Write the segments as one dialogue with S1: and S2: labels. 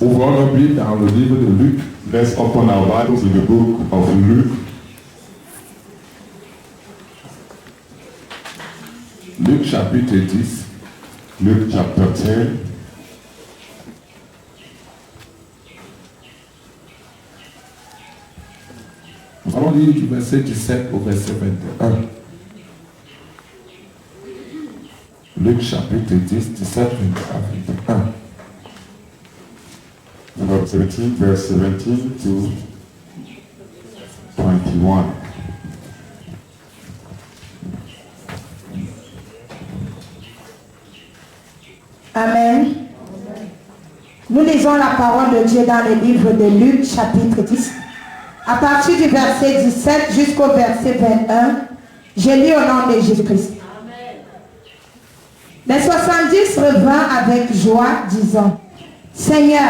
S1: Ouvrons nos Bibles dans le livre de Luc.
S2: Let's open our Bibles in the book of Luke.
S1: Luc chapitre 10.
S2: Luke chapter 10.
S1: Nous allons lire du verset 17 au verset 21. Luc chapitre 10, 17, 21.
S2: Proverbs 17, verse 17 to 21.
S3: Amen. Nous lisons la parole de Dieu dans le livre de Luc, chapitre 10. À partir du verset 17 jusqu'au verset 21, je lis au nom de Jésus-Christ. Les 70 revinrent avec joie, disant, Seigneur,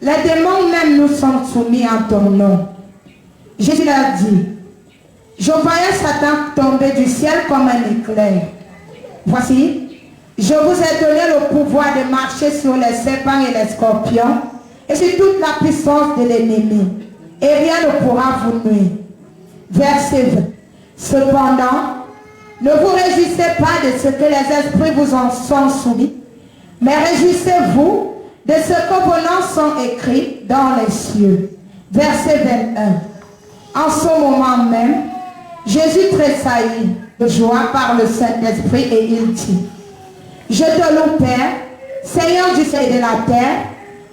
S3: les démons même nous sont soumis en ton nom. Jésus leur dit, je voyais Satan tomber du ciel comme un éclair. Voici, je vous ai donné le pouvoir de marcher sur les serpents et les scorpions et sur toute la puissance de l'ennemi. Et rien ne pourra vous nuire. Verset 20. Cependant, ne vous réjouissez pas de ce que les esprits vous en sont soumis, mais réjouissez-vous de ce que vos noms sont écrits dans les cieux. Verset 21. En ce moment même, Jésus tressaillit de joie par le Saint-Esprit et il dit, je te loue, Père, Seigneur du ciel et de la terre,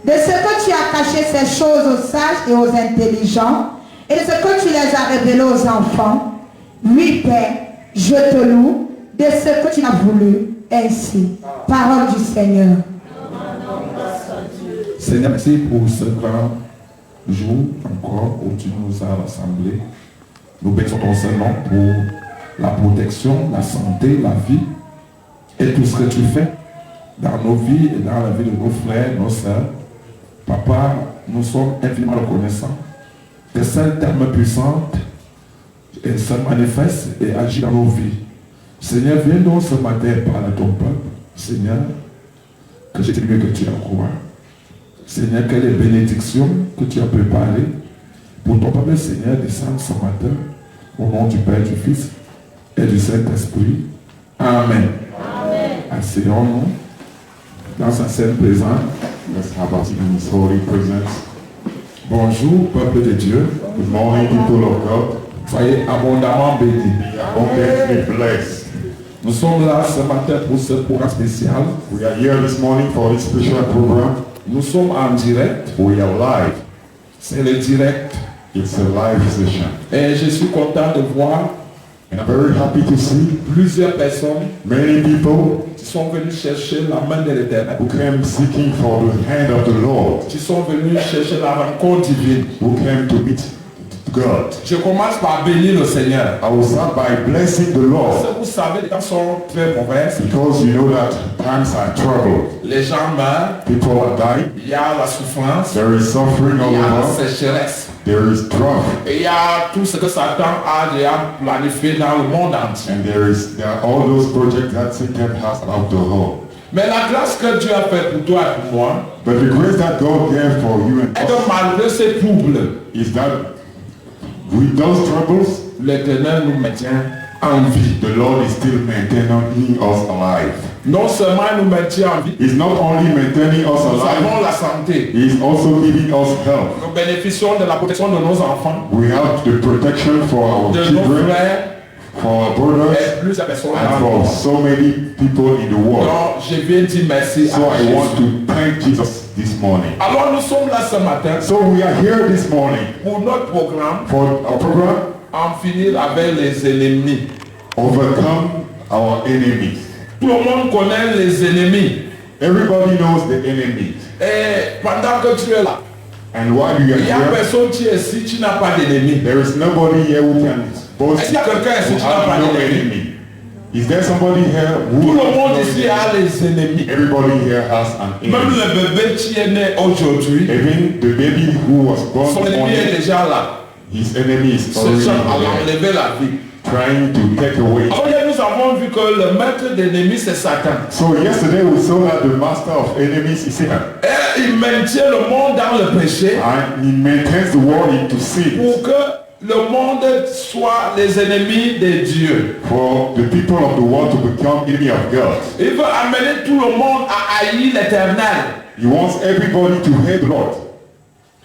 S3: de ce que tu as caché ces choses aux sages et aux intelligents, et de ce que tu les as révélées aux enfants. Oui, Père, je te loue de ce que tu as voulu ainsi. Parole du Seigneur.
S1: Seigneur, merci pour ce grand jour encore où tu nous as rassemblés. Nous bénissons ton Saint-Nom pour la protection, la santé, la vie et tout ce que tu fais dans nos vies et dans la vie de nos frères, nos sœurs. Papa, nous sommes infiniment reconnaissants que cette terme puissante se manifeste et agit dans nos vies. Seigneur, viens donc ce matin parler à ton peuple. Seigneur, que je t'aime que tu as croire. Seigneur, quelle est bénédiction que tu as préparée pour ton peuple, Seigneur, descendre ce matin au nom du Père, du Fils et du Saint-Esprit. Amen. Asseyons-nous dans sa sainte présence.
S2: Let's have us in His holy presence.
S1: Bonjour, peuple de Dieu.
S2: Good morning, people of God.
S1: Soyez abondamment bénis.
S2: Abundantly blessed.
S1: Nous sommes là ce matin pour ce programme spécial.
S2: We are here this morning for this special program.
S1: Nous sommes en direct.
S2: We are live.
S1: C'est le direct.
S2: It's a live session.
S1: Et je suis content de voir
S2: And I'm very happy to see
S1: plusieurs personnes
S2: many people
S1: qui sont venues chercher la main de l'Éternel.
S2: who came seeking for the hand of the Lord,
S1: Qui sont venus chercher la rencontre divine.
S2: who came to meet God.
S1: Je commence par bénir le Seigneur.
S2: I will start by blessing the
S1: Parce
S2: Lord
S1: que vous savez, les temps sont très mauvaises.
S2: because you know that times are troubled.
S1: Les gens meurent.
S2: People are dying.
S1: Il y a la souffrance.
S2: There is suffering all
S1: Il y a la
S2: over.
S1: sécheresse.
S2: There is drought.
S1: Et il y a tout ce que Satan a déjà planifié dans le monde entier.
S2: And there are all those projects that Satan has about the whole.
S1: Mais la grâce que Dieu a faite pour toi et pour moi,
S2: But the grace that God gave for you and
S1: est que
S2: us
S1: malgré ces troubles,
S2: is that with those troubles,
S1: l'Éternel nous maintient en vie.
S2: the Lord is still maintaining us alive.
S1: Non seulement il nous maintient en vie,
S2: He's not only maintaining us
S1: nous
S2: alive,
S1: avons la santé.
S2: He is also giving us health.
S1: Nous bénéficions de la protection de nos enfants,
S2: We have the protection for our
S1: de nos
S2: children,
S1: frères
S2: for our brothers,
S1: et plusieurs personnes
S2: and
S1: dans le
S2: for
S1: monde.
S2: so many people in the world.
S1: Donc, je viens dire merci
S2: So
S1: à
S2: I want
S1: Jésus.
S2: to thank Jesus this morning.
S1: Alors nous sommes là ce matin
S2: So we are here this morning
S1: pour notre programme
S2: for our program,
S1: en finir avec les ennemis.
S2: Overcome Our Enemies.
S1: Tout le monde connaît les ennemis.
S2: Everybody knows the enemies.
S1: Et pendant que tu es là,
S2: And while you are
S1: il y a
S2: here,
S1: personne qui est ici, tu n'as pas d'ennemi.
S2: there is nobody here who can boast
S1: Est-ce qu'il y a quelqu'un ici
S2: who
S1: qui n'a pas
S2: has no
S1: d'ennemi?
S2: enemy. Is there somebody here
S1: Tout
S2: who
S1: le
S2: has
S1: monde
S2: no
S1: ici
S2: enemy?
S1: a les ennemis.
S2: Everybody here has an
S1: Même
S2: enemy.
S1: le bébé qui est né aujourd'hui,
S2: Even the baby who was born
S1: son
S2: on
S1: ennemi est
S2: it,
S1: déjà là.
S2: his enemy is
S1: Ce
S2: already
S1: genre à
S2: there,
S1: enlever la vie.
S2: trying to take away.
S1: Alors il y a nous nous avons vu que le maître d'ennemis c'est Satan.
S2: So yesterday we saw that the master of enemies is Satan.
S1: Et il maintient le monde dans le péché
S2: And he maintains the world into sin.
S1: pour que le monde soit les ennemis de Dieu.
S2: For the people of the world to become enemy of God.
S1: Il veut amener tout le monde à haïr l'Éternel.
S2: He wants everybody to hate the Lord.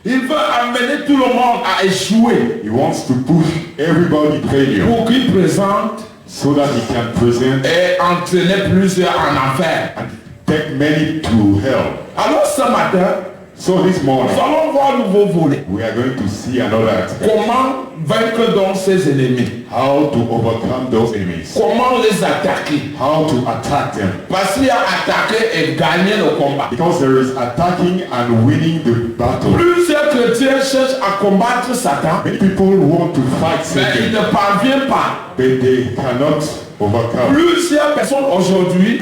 S1: Il veut amener tout le monde à échouer
S2: He wants to push everybody to failure
S1: pour qu'il présente
S2: so that he can present
S1: et entraîner plusieurs en enfer.
S2: and take many to hell.
S1: Alors ce matin,
S2: So this morning,
S1: nous allons voir un nouveau volet.
S2: we are going to see another aspect.
S1: Comment vaincre donc ses ennemis?
S2: How to overcome those enemies.
S1: Comment les attaquer?
S2: How to attack them.
S1: Parce qu'il y a attaquer et gagner le combat.
S2: Because there is attacking and winning the battle.
S1: Plusieurs chrétiens cherchent à combattre Satan,
S2: Many people want to fight
S1: mais ils
S2: Satan,
S1: ne parviennent pas.
S2: but they cannot overcome.
S1: Plusieurs personnes aujourd'hui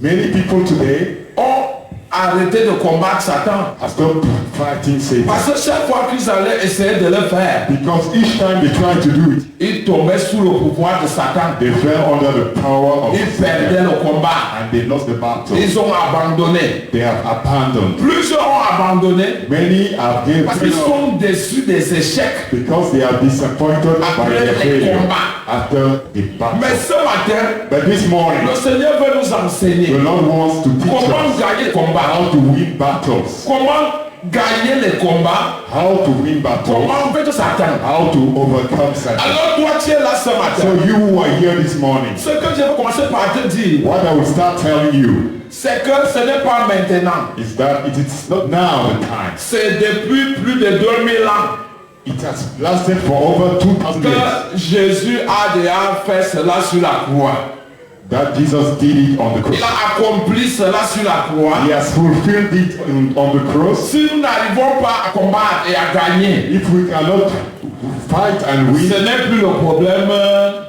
S2: Many people today
S1: ont arrêté de combattre Satan.
S2: have stopped fighting Satan.
S1: Parce que chaque fois qu'ils allaient essayer de le faire,
S2: Because each time they try to do it,
S1: ils tombaient sous le pouvoir de Satan.
S2: they fell under the power of
S1: Ils perdaient
S2: Satan
S1: le combat.
S2: and they lost the battle.
S1: Ils ont abandonné.
S2: They have abandoned.
S1: Plusieurs ont abandonné
S2: Many have given
S1: parce qu'ils
S2: up
S1: sont déçus des échecs.
S2: because they are disappointed by
S1: Après
S2: their
S1: les
S2: failure
S1: combats.
S2: after the
S1: Mais
S2: battle.
S1: ce matin,
S2: But this morning,
S1: le Seigneur veut nous enseigner
S2: the Lord wants to teach
S1: comment
S2: us
S1: gagner les combats,
S2: how to win battles,
S1: comment gagner les combats,
S2: how to win battles,
S1: comment vaincre Satan.
S2: how to overcome Satan.
S1: Alors toi tu es là ce
S2: So
S1: matin.
S2: you who are here this morning,
S1: Ce que je vais commencer par te dire,
S2: what I will start telling you
S1: c'est que ce n'est pas maintenant.
S2: is that it is not now the time.
S1: C'est depuis plus de 2000 ans
S2: It has lasted for over 2000 years
S1: que Jésus a déjà fait cela sur la croix.
S2: that Jesus did it on the
S1: Il
S2: cross.
S1: a accompli cela sur la croix.
S2: He has fulfilled it on the cross.
S1: Si nous n'arrivons pas à combattre et à gagner,
S2: If we cannot fight and win,
S1: ce n'est plus le problème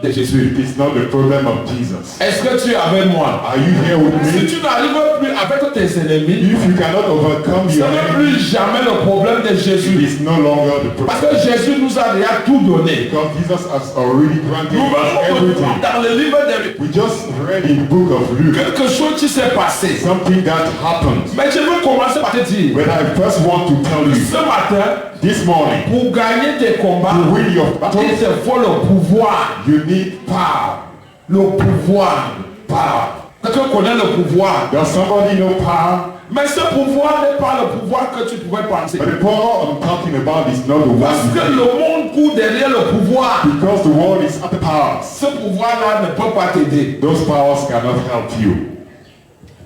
S1: de Jésus.
S2: it is not the problem of Jesus.
S1: Est-ce que tu es avec moi?
S2: Are you here with
S1: Si
S2: me?
S1: tu n'arrives plus avec tes ennemis,
S2: If you cannot overcome
S1: ce
S2: your
S1: n'est
S2: enemy,
S1: plus jamais le problème de
S2: it
S1: Jésus.
S2: is no longer the
S1: Parce
S2: problem.
S1: que Jésus nous a déjà tout donné.
S2: Because Jesus has already granted
S1: Nous
S2: us
S1: allons
S2: everything.
S1: dans le livre de
S2: We just read in the book of Luke
S1: quelque chose qui s'est passé.
S2: something that happened.
S1: Mais je veux commencer par te dire,
S2: But I first want to tell you,
S1: ce matin,
S2: this morning,
S1: pour gagner tes combats,
S2: to win your
S1: il
S2: battles,
S1: te faut le pouvoir.
S2: you need power.
S1: Le pouvoir. Power. Quelqu'un connaît le pouvoir.
S2: Does somebody know power?
S1: Mais ce pouvoir n'est pas le pouvoir que tu pouvais penser.
S2: But the power I'm talking about is not the
S1: Parce que
S2: one
S1: le monde court derrière le pouvoir.
S2: because the world is at the powers.
S1: Ce pouvoir-là ne peut pas t'aider.
S2: Those powers cannot help you.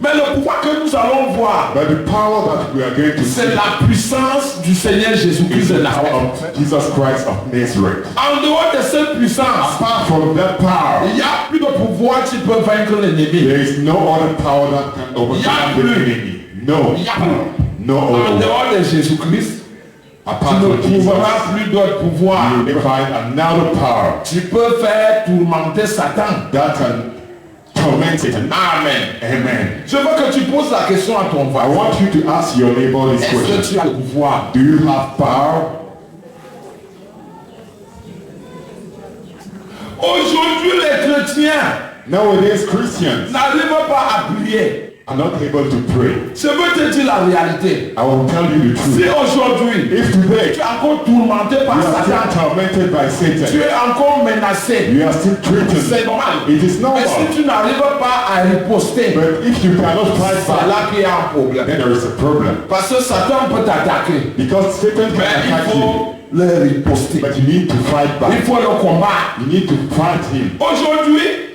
S1: Mais le pouvoir que nous allons voir,
S2: But the power that we are going to see
S1: c'est la puissance du Seigneur
S2: is
S1: Jésus-Christ de
S2: the
S1: Nazareth.
S2: power of Jesus Christ of Nazareth.
S1: En dehors de cette puissance,
S2: Apart from that power,
S1: il n'y a plus de pouvoir qui peut vaincre l'ennemi.
S2: there is no other power that can overcome the enemy. No.
S1: Il n'y a plus.
S2: No
S1: En
S2: other.
S1: dehors de Jésus-Christ,
S2: Apart
S1: tu
S2: from
S1: ne
S2: Jesus,
S1: trouveras plus d'autre pouvoir.
S2: you will find another power
S1: Tu peux faire tourmenter Satan.
S2: that can torment Satan.
S1: Amen.
S2: Amen.
S1: Je veux que tu poses la question à ton
S2: I
S1: voisin.
S2: want you to ask your neighbor this
S1: Est-ce que
S2: question.
S1: tu as le pouvoir?
S2: Do you have power?
S1: Aujourd'hui, les chrétiens
S2: Nowadays, Christians
S1: n'arrivent pas à prier.
S2: are not able to pray.
S1: Je veux te dire la réalité.
S2: I will tell you the
S1: Si
S2: truth.
S1: aujourd'hui,
S2: If today
S1: tu es encore tourmenté par
S2: you are
S1: Satan,
S2: still tormented by
S1: tu
S2: Satan,
S1: es encore menacé,
S2: you are still
S1: c'est
S2: threatened.
S1: normal.
S2: It is
S1: Mais
S2: normal.
S1: si tu n'arrives pas à riposter,
S2: But if you cannot fight
S1: c'est
S2: back,
S1: là qu'il y a un problème.
S2: then there is a problem.
S1: Parce que Satan peut t'attaquer,
S2: Because Satan can
S1: mais il
S2: attack you,
S1: faut le riposter.
S2: but you need to fight
S1: Il
S2: back.
S1: faut le combattre.
S2: You need to fight him.
S1: Aujourd'hui,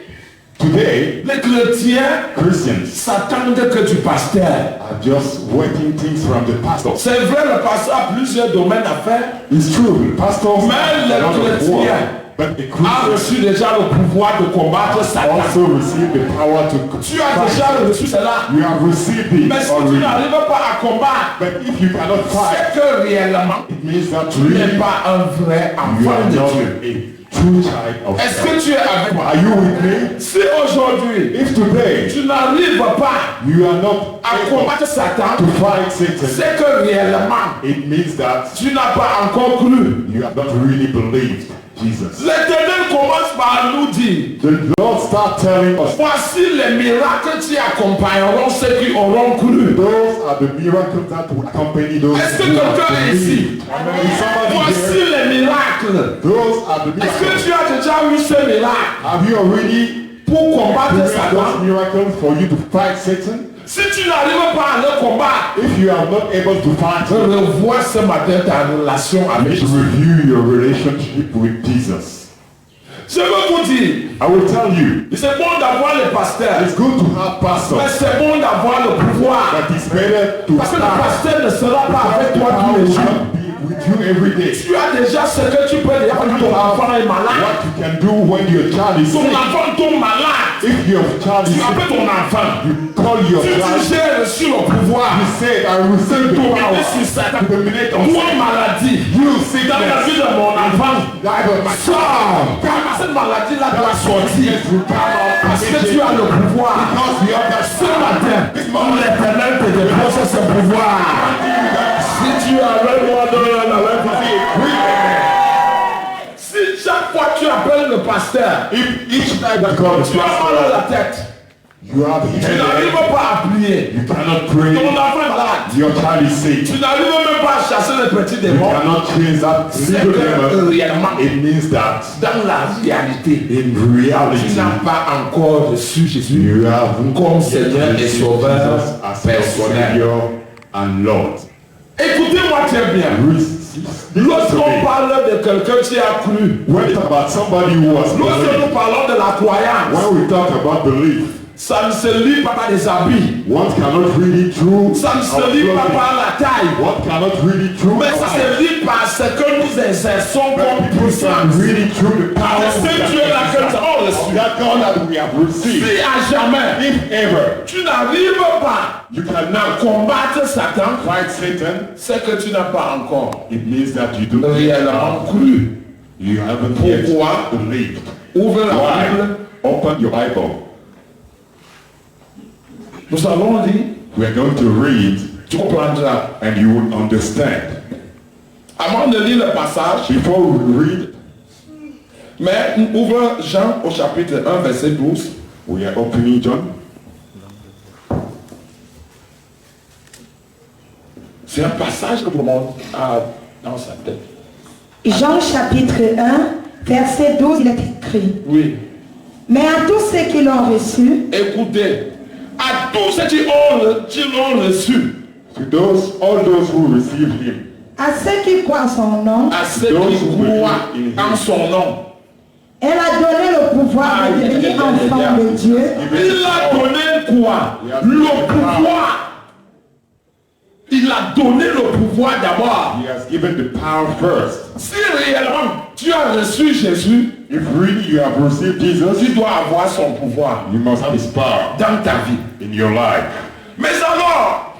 S2: Today,
S1: les chrétiens
S2: Christians
S1: s'attendent que du pasteur.
S2: are just waiting things from the pastor.
S1: C'est vrai, le pasteur a plusieurs domaines à faire.
S2: It's true, pastors
S1: Mais
S2: have
S1: le
S2: a lot of work,
S1: chrétien
S2: but a
S1: a
S2: Christian
S1: reçu déjà le pouvoir de combattre Satan.
S2: also receive the power to
S1: Tu as déjà
S2: fight.
S1: reçu cela.
S2: You have received it
S1: Mais si tu
S2: already.
S1: n'arrives pas à combattre,
S2: But if you cannot fight,
S1: c'est que réellement,
S2: it means that
S1: tu n'es
S2: really
S1: pas un vrai
S2: you
S1: enfant
S2: are
S1: de
S2: not
S1: Dieu.
S2: a true child of
S1: Est-ce
S2: God.
S1: que tu es avec moi?
S2: Are you with me?
S1: Si aujourd'hui,
S2: If today
S1: tu n'arrives pas
S2: you are not
S1: à
S2: able
S1: combattre Satan,
S2: to fight Satan,
S1: c'est que réellement,
S2: it means that
S1: tu n'as pas encore cru.
S2: you have not really believed Jesus.
S1: L'Éternel commence commence par nous dire,
S2: The Lord start telling us,
S1: voici les miracles qui accompagneront ceux qui auront cru.
S2: those are the miracles that will accompany those
S1: Est-ce que
S2: who have
S1: quelqu'un est ici?
S2: believed. Amen. Is somebody
S1: Voici
S2: here?
S1: les miracles.
S2: Those are the
S1: Est-ce que
S2: miracles.
S1: tu as déjà vu ce miracle
S2: Have you already
S1: pour combattre
S2: experienced those
S1: Satan?
S2: miracles for you to fight Satan?
S1: Si tu n'arrives pas à le combattre,
S2: If you are not able to fight him,
S1: revois ce matin ta relation
S2: you
S1: avec
S2: need to
S1: Jésus.
S2: review your relationship with Jesus.
S1: Je veux vous dire,
S2: I will tell you,
S1: c'est bon d'avoir les pasteurs,
S2: it's good to have
S1: mais
S2: pastors,
S1: c'est bon d'avoir le pouvoir.
S2: but it's better to
S1: Parce que le
S2: start.
S1: pasteur ne sera pas avec toi tous les
S2: will
S1: jours.
S2: not be with you every day.
S1: Tu as déjà ce que tu peux dire quand ton enfant est malade.
S2: What you can do when your child is
S1: Ton
S2: sick,
S1: enfant tombe malade.
S2: if your child is
S1: Tu appelles
S2: sick,
S1: ton enfant.
S2: you call your
S1: Tu dis
S2: child,
S1: j'ai reçu le pouvoir.
S2: you say, I receive the
S1: Dominer
S2: power
S1: sur Satan.
S2: to dominate on
S1: Toi
S2: Satan.
S1: maladie.
S2: You
S1: Dans la vie
S2: sickness,
S1: de mon enfant.
S2: die of my
S1: Sors. Car cette maladie-là doit sortir. Parce que tu as le pouvoir.
S2: because you have that
S1: Ce matin, l'Éternel te dépose ce pouvoir. Si tu avais moi dans si chaque fois tu appelles le pasteur,
S2: If each time that God is
S1: tu as mal à la tête,
S2: you have
S1: tu
S2: headache,
S1: n'arrives pas à prier.
S2: you cannot
S1: Ton
S2: pray,
S1: enfant est malade.
S2: your child is sick,
S1: Tu n'arrives même pas à chasser les petits
S2: you
S1: démons.
S2: cannot chase that
S1: C'est
S2: little
S1: que
S2: demon.
S1: réellement,
S2: It means that
S1: dans la réalité,
S2: in
S1: tu
S2: reality,
S1: n'as pas encore reçu Jésus
S2: you have
S1: comme Seigneur et Sauveur
S2: Jesus as your
S1: personnel.
S2: Savior and Lord.
S1: Écoutez-moi très bien. Lorsqu'on parle de quelqu'un qui a cru,
S2: When we talk about somebody who was
S1: lorsque
S2: believed,
S1: nous parlons de la croyance,
S2: when we talk about belief,
S1: ça ne se lit pas par des habits,
S2: one cannot read it through
S1: ça ne se
S2: our
S1: lit pas
S2: clothing.
S1: par la taille,
S2: One cannot read it through
S1: mais
S2: our
S1: ça
S2: eyes.
S1: se lit par ce que nous exerçons
S2: But
S1: comme
S2: people can
S1: puissance.
S2: read it through the power
S1: C'est Dieu là que nous avons reçu.
S2: that God that we have received.
S1: Si à jamais
S2: If ever
S1: tu n'arrives pas
S2: you
S1: à
S2: cannot
S1: combattre Satan,
S2: fight Satan,
S1: c'est que tu n'as pas encore
S2: it means that you do
S1: réellement cru.
S2: you haven't yet
S1: Pourquoi?
S2: believed.
S1: Ouvre la Bible.
S2: Why? Open your Bible.
S1: Nous allons lire,
S2: We are going to read
S1: tu comprendras.
S2: and you will understand.
S1: Avant de lire le passage,
S2: Before we read,
S1: mais ouvre Jean au chapitre 1, verset 12.
S2: we are opening John.
S1: C'est un passage que tout le monde a dans sa tête.
S3: Jean chapitre 1, verset 12, il est écrit.
S1: Oui.
S3: Mais à tous ceux qui l'ont reçu,
S1: Écoutez, à tous ceux qui l'ont reçu,
S2: To all those who receive him,
S3: à ceux qui croient en son nom,
S1: à ceux qui croient en son nom,
S3: elle a donné le pouvoir de devenir enfant de Dieu.
S1: il a donné quoi? Le pouvoir. Il a donné le pouvoir d'abord.
S2: he has given the power first.
S1: Si réellement tu as reçu Jésus,
S2: If really you have received Jesus,
S1: tu dois avoir son pouvoir
S2: you must have his power
S1: dans ta vie.
S2: in your life.
S1: Mais alors,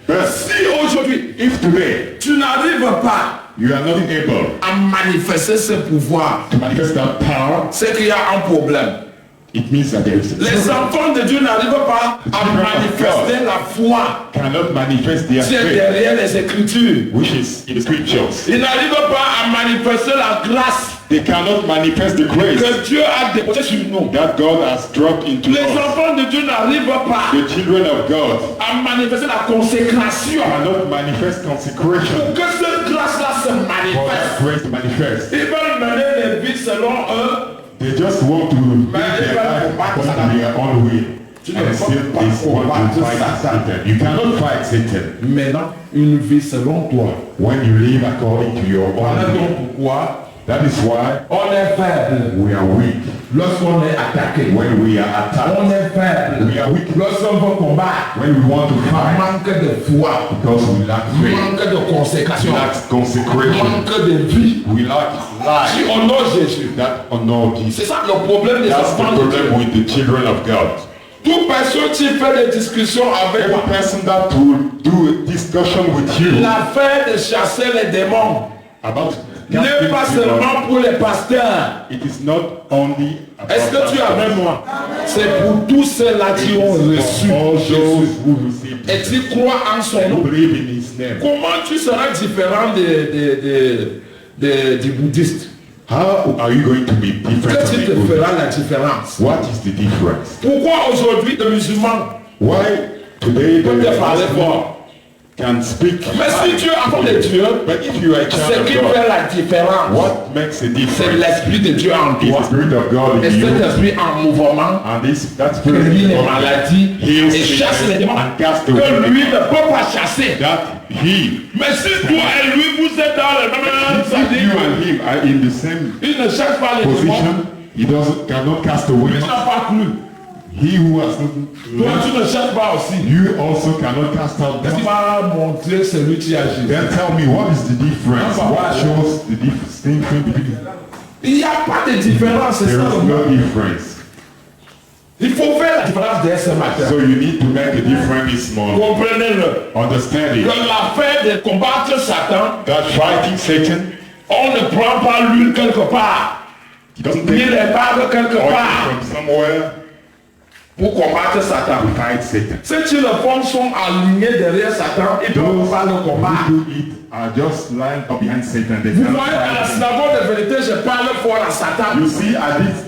S2: But
S1: si aujourd'hui
S2: if today
S1: tu n'arrives pas
S2: you are not able
S1: à manifester ce pouvoir,
S2: to manifest that power,
S1: c'est qu'il y a un problème.
S2: it means that there is
S1: Les enfants de Dieu n'arrivent pas à manifester la foi
S2: cannot manifest their
S1: qui est
S2: faith,
S1: derrière les Écritures.
S2: which is in the scriptures.
S1: Ils n'arrivent pas à manifester la grâce
S2: They cannot manifest the grace
S1: que Dieu a déposée sur nous.
S2: that God has dropped into
S1: Les
S2: us.
S1: enfants de Dieu n'arrivent pas
S2: The children of God
S1: à manifester la consécration.
S2: cannot manifest consecration.
S1: Pour que cette grâce-là se
S2: For that
S1: manifeste,
S2: grace to manifest,
S1: ils veulent mener des vies selon eux.
S2: they just want to live their life according to their own will. And still they want to fight Satan. You cannot fight Satan
S1: Maintenant, une vie selon toi.
S2: when you live according to your
S1: Voilà
S2: own will.
S1: donc pourquoi
S2: That is why
S1: on est faible
S2: we are weak
S1: lorsqu'on est attaqué.
S2: when we are attacked.
S1: On est faible
S2: We are weak
S1: lorsqu'on veut combattre.
S2: when we want to fight
S1: Manque de foi,
S2: because we lack faith,
S1: manque de
S2: we
S1: consécration,
S2: lack consecration,
S1: manque de vie.
S2: we lack
S1: Si
S2: life
S1: on honore Jésus,
S2: that honor
S1: c'est
S2: Jesus.
S1: ça le problème des
S2: That's the
S1: enfants de Dieu.
S2: problem with the children of God.
S1: Toute personne qui fait des discussions avec
S2: Every
S1: moi,
S2: person that will do a discussion with you
S1: l'affaire de chasser les démons
S2: about
S1: n'est
S2: casting
S1: pas
S2: demons,
S1: seulement pour les pasteurs.
S2: it is not only about
S1: Est-ce que tu es
S2: pastors.
S1: avec moi? C'est pour tous ceux-là qui
S2: It
S1: ont
S2: is
S1: reçu
S2: for all
S1: Jésus.
S2: those who receive
S1: Et
S2: Jesus,
S1: tu crois en son
S2: who
S1: nom.
S2: believe in his name.
S1: Comment tu seras différent des bouddhistes?
S2: How are you going to be different?
S1: Qu'est-ce qui te fera la différence?
S2: What is the difference?
S1: Pourquoi aujourd'hui les musulmans
S2: Why today the
S1: peuvent parler fort?
S2: can speak?
S1: Mais si tu es enfant de Dieu,
S2: But if you are a
S1: ce
S2: child
S1: qui
S2: of God,
S1: fait la différence,
S2: what makes a
S1: c'est
S2: difference?
S1: l'Esprit de Dieu en
S2: Is
S1: toi.
S2: the Spirit of God
S1: Et
S2: in
S1: cet
S2: you,
S1: esprit en mouvement
S2: and that
S1: guérit
S2: Spirit
S1: les
S2: of
S1: maladies
S2: heals
S1: et chasse les
S2: sickness
S1: démons
S2: and cast
S1: que
S2: away
S1: lui ne peut pas chasser.
S2: that He,
S1: Mais si toi et lui vous êtes dans le même
S2: if you and Him are in the same
S1: il ne chasse pas les démons.
S2: position, He cannot cast away.
S1: Tu n'as pas cru.
S2: He who has
S1: Toi
S2: not,
S1: tu ne chasses pas aussi.
S2: you also cannot cast out
S1: Tu
S2: demons.
S1: vas montrer celui qui agit.
S2: Then tell me, what is the difference? What shows the distinction between?
S1: Il n'y a pas de différence, c'est
S2: There
S1: ça
S2: is
S1: le mot.
S2: no difference.
S1: Il faut faire la différence dès ce matin.
S2: So you need to make a difference this morning.
S1: Comprenez-le.
S2: Understand it.
S1: Que l'affaire de combattre Satan,
S2: That fighting Satan,
S1: on ne prend pas l'une quelque part,
S2: he doesn't
S1: ni
S2: take
S1: les bagues quelque
S2: oil
S1: part
S2: from somewhere
S1: pour combattre
S2: to
S1: Satan.
S2: fight Satan.
S1: Si les femmes sont alignées derrière Satan, ils ne peuvent pas le combattre.
S2: Who do it are just lined up behind Satan. They
S1: Vous
S2: cannot
S1: voyez, à la
S2: fight him.
S1: synagogue de vérité, je parle fort à Satan.
S2: You see,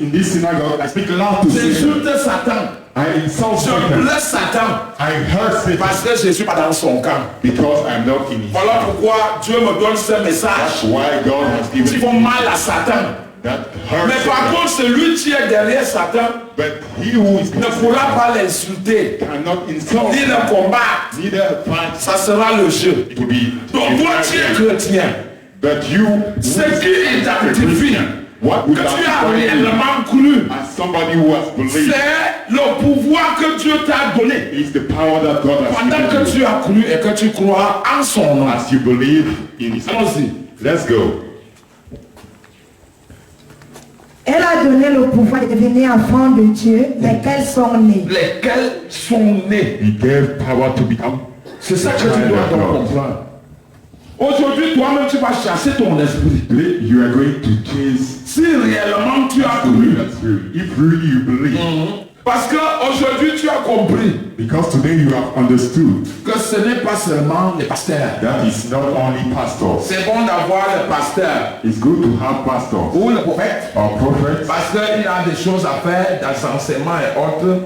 S2: in this synagogue, I speak loud to Satan.
S1: J'insulte Satan.
S2: I insult
S1: Je
S2: Satan.
S1: blesse Satan.
S2: I hurt Satan
S1: Parce que je ne suis pas dans son camp.
S2: because I'm not in his
S1: Voilà
S2: camp.
S1: pourquoi Dieu me donne ce message.
S2: That's why God has
S1: Qui
S2: given
S1: font
S2: me
S1: mal à Satan.
S2: that hurt
S1: Mais par
S2: Satan.
S1: contre, celui qui est derrière Satan
S2: But he who is
S1: ne pourra pas l'insulter,
S2: cannot insult,
S1: ni le combattre.
S2: neither fight.
S1: Ça sera le jeu.
S2: It will be.
S1: Donc toi, tu es chrétien.
S2: But you,
S1: Ce qui identifie
S2: what
S1: que
S2: would
S1: tu as
S2: that be
S1: réellement cru,
S2: as somebody who has believed
S1: c'est le pouvoir que Dieu t'a donné.
S2: is the power that God has
S1: Pendant
S2: given
S1: que
S2: you.
S1: tu as cru et que tu crois en son nom.
S2: As you believe in His
S1: Allons-y.
S2: Let's go.
S3: Elle a donné le pouvoir de devenir enfant de Dieu, lesquels sont nés.
S1: Lesquels sont nés.
S2: He gave power to become.
S1: C'est ça que tu dois donc comprendre. Aujourd'hui, toi-même, tu vas chasser ton esprit.
S2: Today you are going to chase
S1: Si réellement tu as cru.
S2: that spirit. If really you believe,
S1: Parce qu'aujourd'hui, tu as compris
S2: because today you have understood
S1: que ce n'est pas seulement les pasteurs.
S2: that it's not only pastors.
S1: C'est bon d'avoir le pasteur
S2: It's good to have pastors
S1: ou le prophète.
S2: or prophets
S1: Parce qu'il a des choses à faire dans l'enseignement et autres.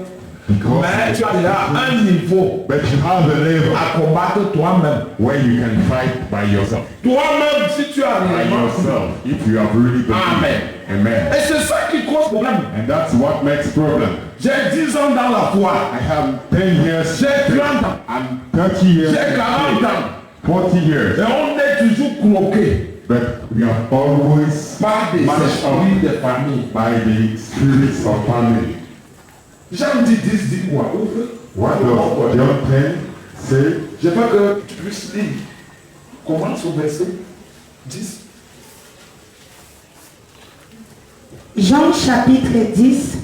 S2: because
S1: Mais tu as déjà un niveau
S2: but you have a level
S1: à combattre toi-même.
S2: where you can fight by yourself.
S1: Toi-même, si tu as
S2: By
S1: réellement cru.
S2: yourself, if you have really believed.
S1: Amen.
S2: Amen.
S1: Et c'est ça qui cause problème.
S2: And that's what makes problem.
S1: J'ai 10 ans dans la foi.
S2: I have 10 years.
S1: J'ai 30 ans.
S2: I'm 30 years.
S1: J'ai 40 ans.
S2: 40 years.
S1: Et on est toujours croqué
S2: But we have always
S1: par des
S2: managed
S1: esprits de famille.
S2: by the spirits of family.
S1: Jean 10 dit quoi?
S2: What does John 10 say?
S1: Je veux que tu puisses lire. Commence au verset 10.
S3: Jean chapitre 10,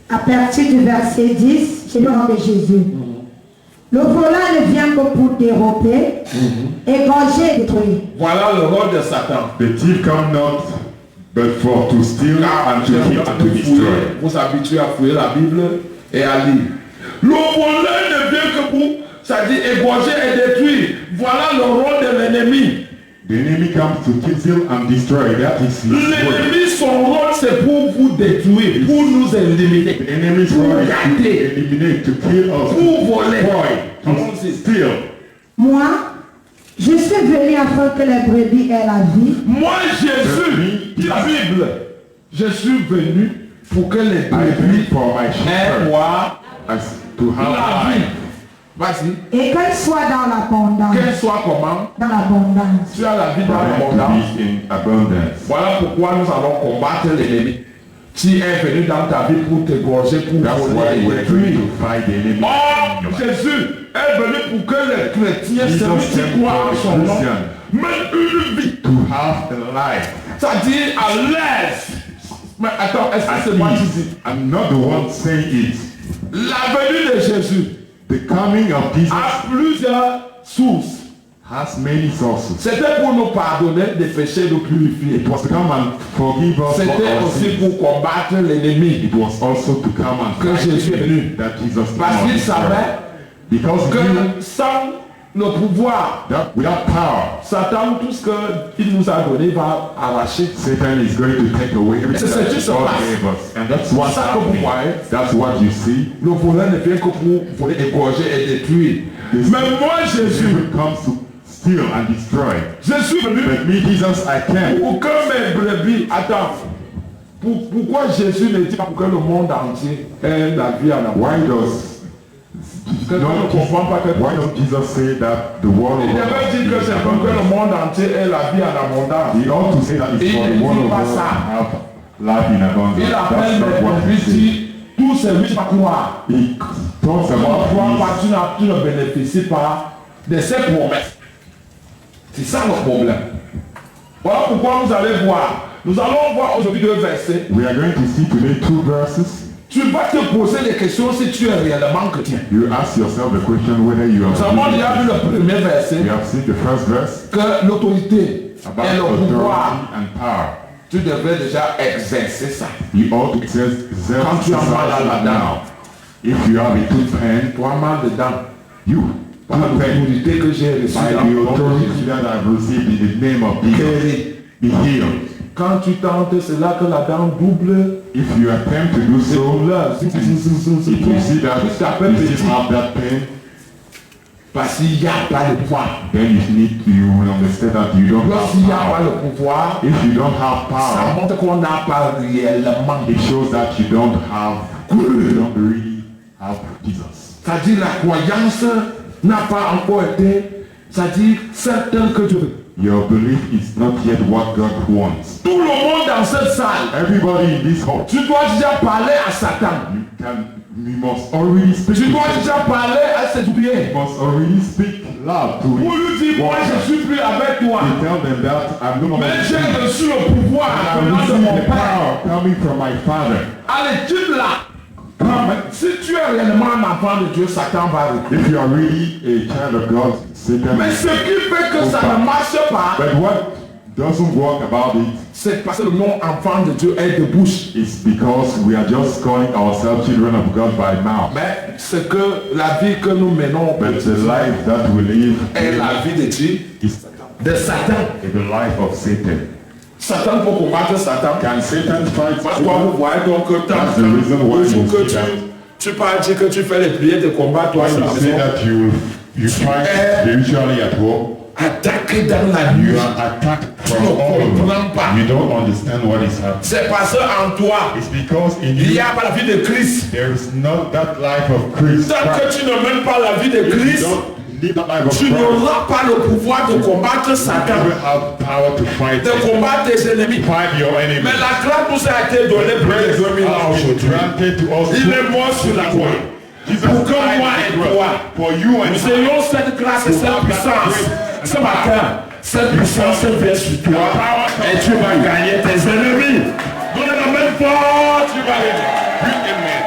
S3: à partir du verset 10, c'est le nom de Jésus. Le volant ne vient que pour dérober, égorger et détruire.
S1: Voilà le rôle de Satan.
S2: The thief come not but for to steal and to kill and to destroy.
S1: Vous habituez à fouiller la Bible et à lire. Le voleur ne vient que pour, ça dit égorger et détruire. Voilà le rôle de l'ennemi.
S2: The enemy comes to kill and destroy. That is his word.
S1: L'ennemi, son rôle, c'est pour vous détruire, pour nous éliminer,
S2: The enemy's
S1: pour
S2: role is to
S1: gâter,
S2: eliminate, to kill us,
S1: pour voler.
S2: to
S1: Allons-y.
S2: steal.
S3: Moi, je suis venu afin que les brebis aient la vie.
S1: Moi, Jésus, dit la Bible, je suis venu pour que les
S2: I came
S1: brebis
S2: for my
S1: aient
S2: shepherd
S1: quoi?
S2: as to
S1: La
S2: have
S1: vie.
S2: life.
S1: Vas-y.
S3: Et qu'elles soient dans l'abondance.
S1: Qu'elle soit comment?
S3: Dans l'abondance.
S1: Tu as la vie
S2: For
S1: dans
S2: them
S1: l'abondance.
S2: to be in abundance.
S1: Voilà pourquoi nous allons combattre l'ennemi. Tu es venu dans ta vie pour t'égorger, pour
S2: That's why
S1: voler et
S2: we're going
S1: détruire.
S2: to fight the enemy.
S1: Or, Jésus est venu pour que les chrétiens,
S2: Jesus
S1: celui qui
S2: came
S1: croit en
S2: for
S1: son
S2: the
S1: nom,
S2: Christian.
S1: mènent une vie.
S2: To have a life.
S1: C'est-à-dire à l'aise. Mais attends, est-ce que
S2: At
S1: c'est moi qui
S2: ease.
S1: dis?
S2: I'm not the one saying it.
S1: La venue de Jésus
S2: The coming of Jesus
S1: a plusieurs sources.
S2: has many sources.
S1: C'était pour nous pardonner des péchés, nous purifier.
S2: It was to come and forgive us for
S1: C'était
S2: our
S1: aussi
S2: sins.
S1: pour combattre l'ennemi.
S2: It was also to come and
S1: Que
S2: fight
S1: Jésus est venu.
S2: that Jesus
S1: Parce qu'il savait
S2: because he knew
S1: que sans le pouvoir,
S2: without power,
S1: Satan, tout ce qu'il nous a donné va arracher.
S2: Satan is going to take away everything
S1: C'est
S2: that
S1: juste
S2: God
S1: ça.
S2: gave us. And that's what's
S1: Ça que vous
S2: happening.
S1: voyez.
S2: That's what you see.
S1: Le voleur ne vient que pour voler, égorger et détruire.
S2: This
S1: Mais moi, Jésus,
S2: evil comes to steal and destroy.
S1: je suis venu
S2: But me, Jesus, I can.
S1: pour que mes brebis, attends, pourquoi Jésus ne dit pas pour que le monde entier ait la vie en
S2: Why
S1: abondance?
S2: does
S1: Quelqu'un ne comprend pas que
S2: why don't Jesus say that the world
S1: il devait dire que c'est pour que le monde entier ait la vie en abondance.
S2: He ought to say that it's for the world of God to have life in abundance.
S1: Il appelle
S2: That's not
S1: mes
S2: what he
S1: brebis,
S2: says.
S1: dit, tous ces riches à croire.
S2: He talks
S1: Tu ne crois
S2: about
S1: pas, tu ne bénéficies pas de ces promesses. C'est ça le problème. Voilà pourquoi vous allez voir. Nous allons voir aujourd'hui 2 versets.
S2: we are going to see today 2 verses.
S1: Tu vas te poser des questions si tu es réellement chrétien.
S2: You ask yourself the question whether you
S1: Nous avons
S2: are
S1: déjà vu le premier verset,
S2: You have seen the first verse
S1: que l'autorité
S2: about
S1: et le
S2: authority
S1: pouvoir,
S2: and power.
S1: tu devrais déjà exercer ça.
S2: You ought to exercise
S1: Quand tu as mal à la dent,
S2: now. If you have a tooth pain,
S1: tu as mal dedans.
S2: you
S1: Par
S2: tooth pain
S1: l'autorité que j'ai reçue
S2: by
S1: dans
S2: the
S1: le nom de
S2: authority
S1: Jésus.
S2: that I've received in the name of Jesus.
S1: Guéris.
S2: Be healed.
S1: Quand tu tentes, c'est là que la dent double.
S2: If you attempt to do
S1: C'est
S2: so,
S1: douleur. Si
S2: if you see that
S1: tu t'appelles
S2: you
S1: petit,
S2: still have that pain,
S1: parce qu'il n'y a pas de poids.
S2: then you will understand that you don't
S1: Lorsqu'il n'y a
S2: have
S1: pas
S2: power.
S1: le pouvoir,
S2: If you don't have
S1: ça
S2: power,
S1: montre qu'on n'a pas réellement.
S2: it shows that you don't really have Jesus.
S1: C'est-à-dire la croyance n'a pas encore été, c'est-à-dire certain que Dieu veut.
S2: Your belief is not yet what God wants.
S1: Tout le monde dans cette salle,
S2: Everybody in this hall,
S1: tu dois déjà parler à Satan.
S2: we must already speak
S1: Tu
S2: to
S1: dois
S2: Satan.
S1: déjà parler à ses
S2: We
S1: pieds.
S2: must already speak loud to
S1: Pour lui dire, moi je
S2: him.
S1: suis plus avec toi.
S2: To tell them that I'm no longer
S1: Mais
S2: with
S1: j'ai
S2: you.
S1: reçu le pouvoir
S2: I
S1: venant de
S2: receive
S1: mon
S2: the
S1: Père.
S2: power coming from my Father.
S1: Allez, tu là. Si tu es réellement un enfant de Dieu, Satan va recruter.
S2: If you are really a child of God, Satan
S1: Mais ce qui fait que ça ne marche pas,
S2: But what doesn't work about it
S1: c'est parce que le nom enfant de Dieu est de bouche.
S2: is because we are just calling ourselves children of God by mouth.
S1: Mais ce que la vie que nous menons
S2: But the life that we live
S1: est la vie de Dieu,
S2: is
S1: de Satan.
S2: the life of Satan.
S1: Satan peut combattre Satan.
S2: Can Satan fight
S1: Toi,
S2: Satan?
S1: vous voyez donc que
S2: That's the reason why
S1: il faut
S2: you
S1: que
S2: see that.
S1: tu parles dire que tu fais les prières de combat, toi,
S2: When
S1: sur la
S2: you say
S1: maison.
S2: that you fight spiritually at home,
S1: Attaqué dans la nuit.
S2: you are attacked from
S1: Tu ne
S2: all
S1: comprends
S2: over.
S1: pas.
S2: You don't understand what is happening.
S1: C'est parce qu'en toi,
S2: It's because in
S1: il n'y
S2: you
S1: a pas la vie de Christ.
S2: there is not that life of Christ.
S1: Tant que tu ne mènes pas la vie de
S2: If you
S1: Christ,
S2: don't live that life of
S1: tu
S2: Christ,
S1: n'auras pas le pouvoir de combattre
S2: you
S1: Satan,
S2: will have power to fight
S1: de combattre tes ennemis.
S2: fight your enemy.
S1: Mais la grâce nous a été donnée pour les 2000 ans
S2: Has been
S1: aujourd'hui.
S2: granted to us.
S1: Il est mort sur la croix.
S2: Jesus
S1: Pour que
S2: died
S1: moi et toi,
S2: for you and
S1: nous ayons cette grâce et cette puissance. Ce matin, cette puissance vient sur toi et tu vas gagner tes ennemis. Donnez la main forte, tu vas gagner.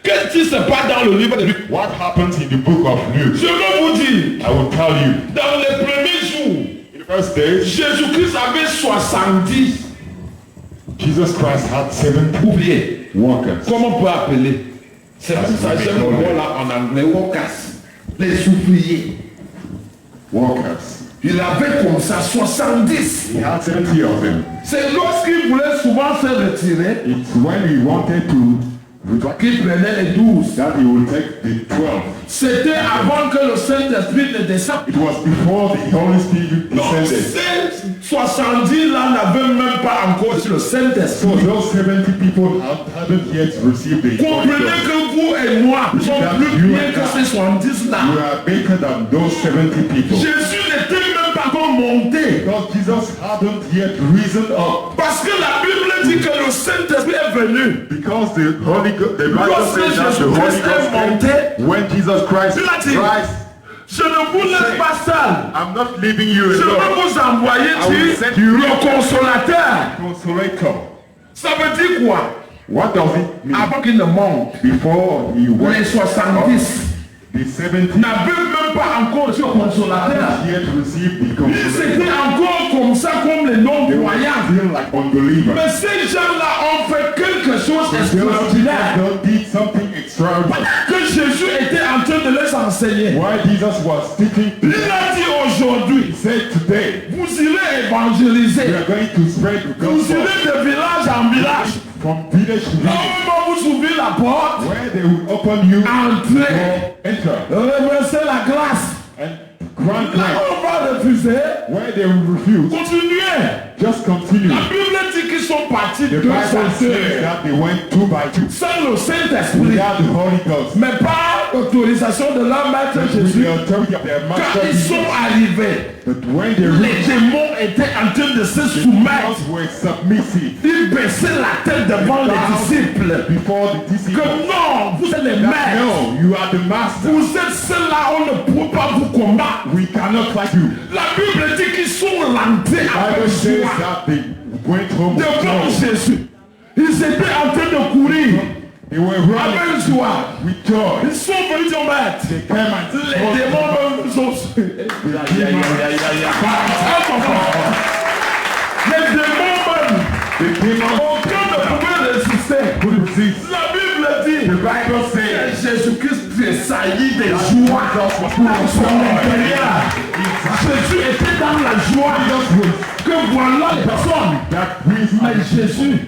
S1: Qu'est-ce qui se passe dans le livre de Luc?
S2: What happens in the book of Luke?
S1: Je veux vous dire,
S2: I will tell you.
S1: dans les premiers jours,
S2: In the first days,
S1: Jésus-Christ avait 70
S2: Jesus Christ had 7
S1: ouvriers.
S2: workers.
S1: Comment on peut appeler? C'est pour ça que j'aime le mot là en anglais, workers. Les ouvriers.
S2: Workers.
S1: Il avait comme ça 70.
S2: He had 70 of them.
S1: C'est lorsqu'il voulait souvent se retirer
S2: It's when he wanted to
S1: qu'il prenait les 12.
S2: that he would take the 12.
S1: C'était avant que le Saint-Esprit ne descende.
S2: It was before the Holy Spirit
S1: Donc
S2: descended.
S1: ces 70 là n'avaient même pas encore reçu le
S2: So
S1: Saint-Esprit.
S2: those 70 people hadn't yet received the Holy
S1: Comprenez
S2: Ghost.
S1: que vous et moi sommes plus bien que ces 70 là.
S2: You are better than those 70 people.
S1: Jésus n'était même pas encore monté.
S2: Because Jesus hadn't yet risen up.
S1: Parce que la Bible dit que le Saint-Esprit est venu.
S2: Because the Bible
S1: Lorsque
S2: says that the Holy
S1: Jésus-Christ
S2: Ghost
S1: est monté,
S2: came when Jesus Christ
S1: il a dit,
S2: Christ,
S1: je ne vous laisse pas seul.
S2: I'm not leaving you
S1: Je vais
S2: alone.
S1: vous envoyer
S2: I will send
S1: sur
S2: you
S1: le consolateur.
S2: Consolator.
S1: Ça veut dire quoi?
S2: What does it mean?
S1: Avant qu'il ne monte,
S2: Before he went
S1: les 70
S2: the 70
S1: n'avaient même pas encore reçu le consolateur.
S2: yet received the
S1: Ils
S2: consolator.
S1: étaient encore comme ça, comme les
S2: They were
S1: non-croyants.
S2: still like unbelievers.
S1: Mais ces gens-là ont fait quelque chose
S2: Those people
S1: d'extraordinaire.
S2: did something extraordinary.
S1: Que Jésus était en train de les enseigner.
S3: enseigné.
S2: While Jesus was teaching,
S3: Il a dit aujourd'hui,
S2: he said today,
S3: vous irez évangéliser.
S2: we are going to spread the
S3: Vous
S2: gospel
S3: irez de village en village.
S2: from village to
S3: Là
S2: village.
S3: où vous ouvrez la porte,
S2: Where they will open you,
S3: entrez,
S2: enter,
S3: reversez la grâce.
S2: and grant
S3: Là
S2: life.
S3: où on va refuser,
S2: Where they will refuse,
S3: continuez.
S2: just continue.
S3: La Bible dit qu'ils sont partis
S2: The
S3: deux
S2: Bible
S3: à
S2: says
S3: deux.
S2: that they went 2 by 2
S3: Sans le Saint-Esprit.
S2: without the Holy Ghost.
S3: Mais par l'autorisation de leur maître
S2: With
S3: Jésus.
S2: the authority of their
S3: Quand
S2: master
S3: ils
S2: Jesus.
S3: sont arrivés,
S2: But when they
S3: les
S2: reached,
S3: démons étaient en train de se soumettre.
S2: demons were submissive
S3: Ils baissaient la tête devant les disciples.
S2: before the
S3: Que
S2: disciples.
S3: non, vous êtes les
S2: That,
S3: maîtres.
S2: no, you are the master.
S3: Vous êtes ceux-là, on ne peut pas vous combattre.
S2: We cannot fight you.
S3: La Bible dit qu'ils sont rentrés
S2: The
S3: avec
S2: Bible says
S3: joie
S2: that they went home with
S3: devant
S2: joy.
S3: Jésus. Ils étaient en train de courir
S2: They were running
S3: avec joie.
S2: with joy.
S3: Ils sont venus dire maître.
S2: They came and
S3: Les
S2: told
S3: démons même nous ont Les démons même,
S2: the demons
S3: aucun ne pouvait résister.
S2: could resist.
S3: La Bible dit
S2: The Bible
S3: que
S2: says
S3: Jésus-Christ tressaillit de joie pour son intérieur. Jésus était dans la joie que voilà les personnes.
S2: that brings
S3: Mais Jésus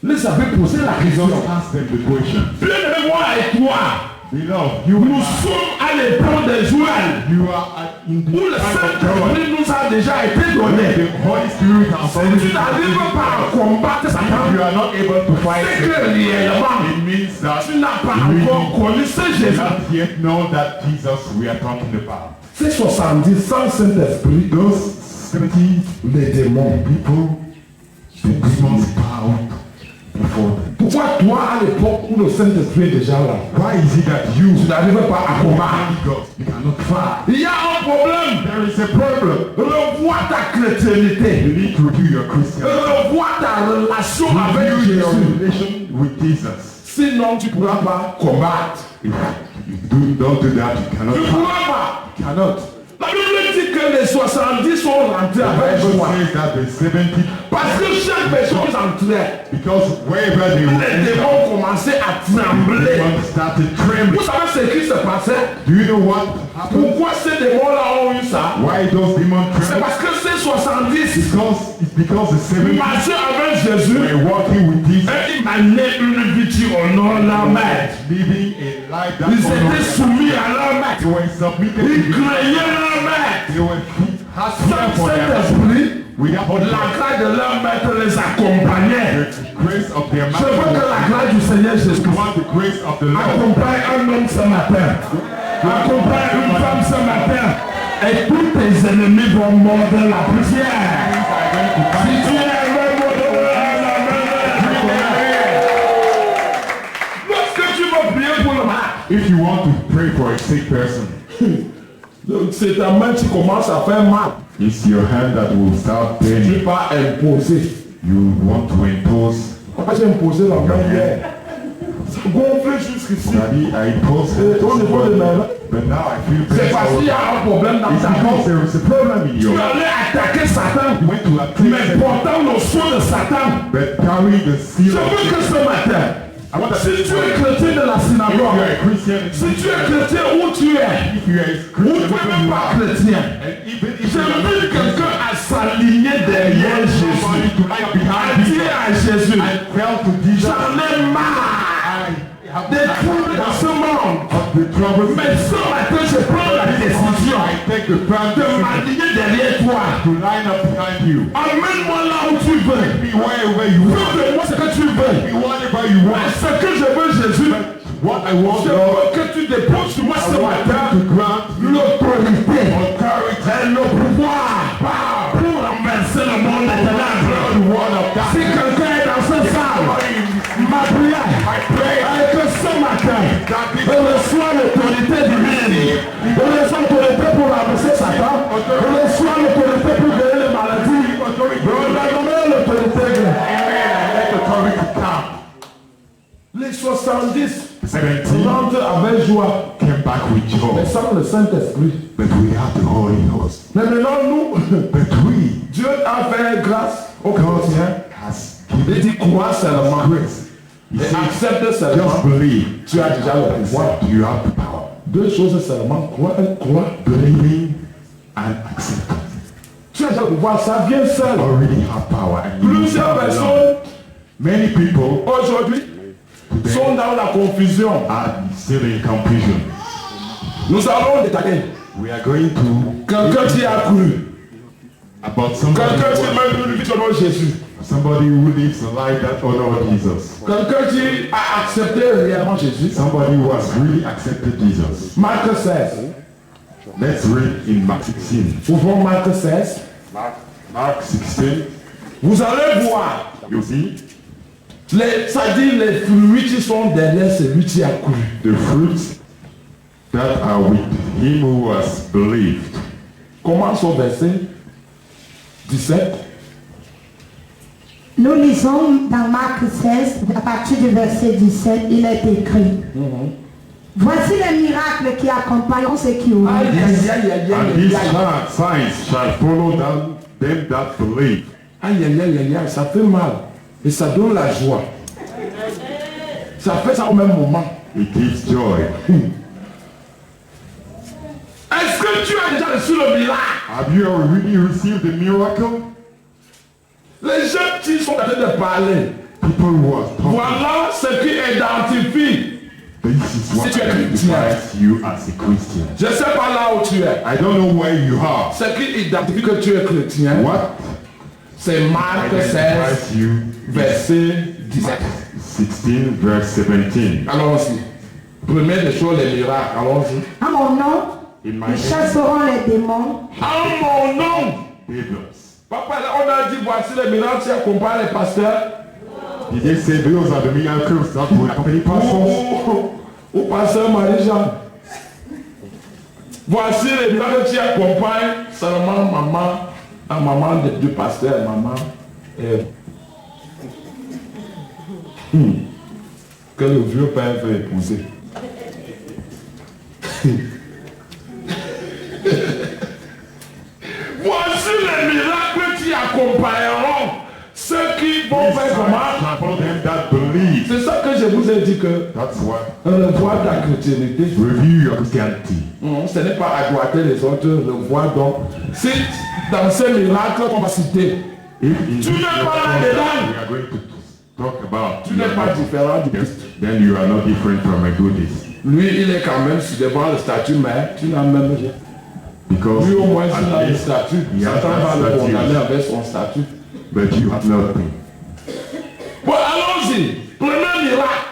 S3: les avait posé la question.
S2: Jesus asked them the question.
S3: Bien-aimé, moi et toi,
S2: Beloved, you
S3: nous
S2: are,
S3: sommes à l'épreuve de Joël
S2: you are in the
S3: où le
S2: time of joy.
S3: Saint-Esprit nous a déjà été donné.
S2: The Holy Spirit has
S3: Si
S2: already
S3: tu n'arrives pas à combattre
S2: If
S3: Satan,
S2: you are not able to fight
S3: c'est
S2: it,
S3: que réellement,
S2: it means that
S3: tu n'as pas
S2: you
S3: encore connu ce
S2: do
S3: Jésus.
S2: not yet know that Jesus we are talking about.
S3: C'est 70 sans Saint-Esprit.
S2: Those 70
S3: Les démons.
S2: people, the demons bowed before them.
S3: Pourquoi toi, à l'époque où le Saint-Esprit est déjà là,
S2: Why is it that you
S3: tu n'arrives pas à combattre?
S2: God, you cannot fight?
S3: Il y a un problème.
S2: There is a problem.
S3: Revois ta chrétienté.
S2: You need to review your Christianity.
S3: Revois ta relation avec
S2: Review your
S3: Jésus.
S2: relation with Jesus.
S3: Sinon, tu ne pourras pas combattre.
S2: If you don't do that, you cannot
S3: Tu ne
S2: fight.
S3: pourras pas.
S2: You cannot.
S3: La Bible dit que les 70 sont rentrés
S2: The
S3: avec
S2: Bible
S3: joie.
S2: says that the 70,
S3: Parce que chaque personne qui entrait,
S2: because wherever they
S3: les
S2: were,
S3: démons commençaient à
S2: the
S3: trembler.
S2: demons started trembling.
S3: Vous savez ce qui se passait?
S2: Do you know what happened?
S3: Pourquoi ces démons-là ont eu ça?
S2: Why those demons
S3: C'est
S2: trembled?
S3: parce que ces 70
S2: It's because the 70
S3: marchaient avec Jésus
S2: were walking with Jesus,
S3: et ils menaient une vie qui honore leur maître.
S2: living a life that
S3: Ils étaient
S2: honored God.
S3: soumis à leur
S2: They
S3: maître.
S2: were submitted to
S3: Ils
S2: Jesus.
S3: craignaient leur maître.
S2: They were had fear
S3: Sans
S2: for their
S3: Saint-Esprit,
S2: without
S3: la grâce de leur maître les accompagnait.
S2: the grace of their
S3: Je veux que
S2: master.
S3: la grâce du Seigneur
S2: You
S3: Jésus
S2: want the grace of the Lord.
S3: accompagne un homme ce matin. Accompagne une femme ce matin. Et tous tes ennemis vont mordre la poussière. Si tu es avec moi, lorsque tu vas prier pour le malade,
S2: If you want to pray for a sick person,
S3: c'est ta main qui commence à faire mal.
S2: it's your hand that will start
S3: Tu
S2: burning.
S3: vas imposer.
S2: You want to impose.
S3: Pourquoi j'ai imposé la main hier? Gonflé jusqu'ici.
S2: Daddy, I impose
S3: Au niveau de mes mains.
S2: but now I feel
S3: C'est parce qu'il y
S2: better.
S3: a un problème dans
S2: It's
S3: ta
S2: because
S3: vie.
S2: there is a problem in
S3: Tu
S2: your
S3: allais attaquer Satan.
S2: You went to attack
S3: Mais
S2: Satan,
S3: portant le soin de Satan.
S2: but carry the seal
S3: Je
S2: of
S3: veux que
S2: Satan.
S3: ce matin,
S2: I want to
S3: si tu es chrétien de la
S2: if you are
S3: synagogue,
S2: a Christian,
S3: si tu es chrétien où tu es,
S2: if you are a
S3: ou
S2: Christian,
S3: tu n'es
S2: wherever
S3: même
S2: you
S3: pas
S2: are,
S3: chrétien,
S2: and even if
S3: je
S2: you are not
S3: veux
S2: a Christian,
S3: quelqu'un à s'aligner derrière
S2: somebody
S3: Jésus.
S2: to lie up behind
S3: À dire
S2: Jesus.
S3: à Jésus,
S2: I fell to Jesus.
S3: j'en ai marre
S2: I have
S3: des troubles dans ce monde.
S2: of the troubles.
S3: Mais ce matin, je prends la décision
S2: I take the firm
S3: de
S2: decision
S3: m'aligner derrière toi.
S2: to line up behind you.
S3: Amène-moi là où tu veux.
S2: Be wherever you
S3: Fais
S2: want.
S3: de moi ce que tu veux.
S2: Be whatever you
S3: Mais
S2: want.
S3: ce que je veux, Jésus,
S2: What I want,
S3: je
S2: Lord,
S3: veux que tu déposes sur moi
S2: I
S3: ce
S2: want
S3: matin
S2: you to grant
S3: l'autorité
S2: authority
S3: et le pouvoir pour renverser le monde des ténèbres.
S2: the word of God.
S3: Si quelqu'un est dans ce salle, ma prière est que ce matin, je reçois l'autorité divine. Je reçois l'autorité pour renverser Satan. Je reçois l'autorité pour guérir les maladies. Je donne l'autorité.
S2: Let authority come.
S3: Les 70
S2: 17
S3: rentrent avec joie,
S2: came back with
S3: mais
S2: joy,
S3: sans le Saint-Esprit.
S2: but we have the Holy Ghost.
S3: Mais maintenant, nous,
S2: But we,
S3: Dieu a fait grâce aux
S2: God
S3: chrétiens.
S2: has
S3: Il
S2: given
S3: dit crois seulement
S2: grace. He
S3: et
S2: says,
S3: accepte
S2: just
S3: seulement.
S2: believe.
S3: Tu as déjà le pouvoir.
S2: You have the power.
S1: Deux choses seulement, croire,
S2: believing and accepting.
S1: Tu as déjà pouvoir, ça vient seul.
S2: Already have power. And you
S1: Plusieurs personnes
S2: many people
S1: aujourd'hui sont dans la confusion.
S2: are still in confusion.
S1: Nous allons détailler.
S2: We are going to
S1: Quelqu'un qui a cru.
S2: about somebody
S1: Quelqu'un qui
S2: who,
S1: même vit au nom de Jésus.
S2: somebody who lives a life that honors Jesus.
S1: Quelqu'un qui a accepté réellement Jésus.
S2: Somebody who has really accepted Jesus.
S1: Marc 16.
S2: Let's read in Mark 16.
S1: Ouvrons Marc 16.
S2: Mark 16.
S1: Vous allez voir.
S2: You see
S1: Ça dit les fruits qui sont derrière celui qui a cru.
S2: the fruits that are with him who has believed.
S1: Commence au verset 17.
S3: Nous lisons dans Marc 16, à partir du verset 17, il est écrit. Voici les miracles qui accompagneront ceux qui
S1: Aïe,
S3: obéissent.
S1: aïe, aïe, aïe,
S2: And
S1: aïe,
S2: these
S1: aïe.
S2: signs shall follow them that believe.
S1: Aïe, aïe, aïe, aïe, aïe, ça fait mal. Et ça donne la joie. Ça fait ça au même moment.
S2: It gives joy.
S1: Est-ce que tu as déjà reçu le miracle?
S2: Have you already received the miracle?
S1: Les gens qui sont en train de parler,
S2: People who are talking.
S1: voilà ce qui identifie.
S2: This is what
S1: Si tu es
S2: identifies you as a Christian.
S1: Je ne sais pas là où tu es.
S2: I don't know where you are.
S1: Ce qui identifie que tu es chrétien,
S2: What
S1: c'est Marc 16,
S2: identifies you?
S1: verset 17.
S2: 16 verse 17.
S1: Allons-y. Première des choses, les miracles. Allons-y.
S3: À mon nom,
S2: In my
S3: ils
S2: name,
S3: chasseront les démons.
S1: En mon nom.
S2: devils.
S1: Papa, on a dit voici les miracles qui accompagnent les pasteurs.
S2: Did they say those are the miracles that will accompany pastors?
S1: Ou pasteur Marie-Jean. Voici les miracles qui accompagnent seulement maman, la maman du pasteur, maman. Que le vieux père veut épouser. Voici les miracles qui accompagneront ceux qui vont faire comment?
S2: For them that believe.
S1: C'est ça que je vous ai dit que
S2: That's what
S1: revoir ta chrétienté.
S2: review your Christianity.
S1: Ce n'est pas à droiter les autres, revoir donc. Si dans ces miracles qu'on va citer,
S2: If in
S1: Tu
S2: this
S1: n'es pas
S2: that
S1: là-dedans.
S2: we are going to talk about,
S1: tu n'es pas différent du Christ.
S2: then you are not different from a Buddhist.
S1: Lui, il est quand même devant le statut, mais tu n'as même rien.
S2: Because
S1: Lui, au moins,
S2: at
S1: il a le
S2: least
S1: statut.
S2: he has
S1: Satan va le
S2: that
S1: condamner
S2: statue,
S1: avec son statut.
S2: but you have nothing.
S1: Bon, allons-y. Premier miracle.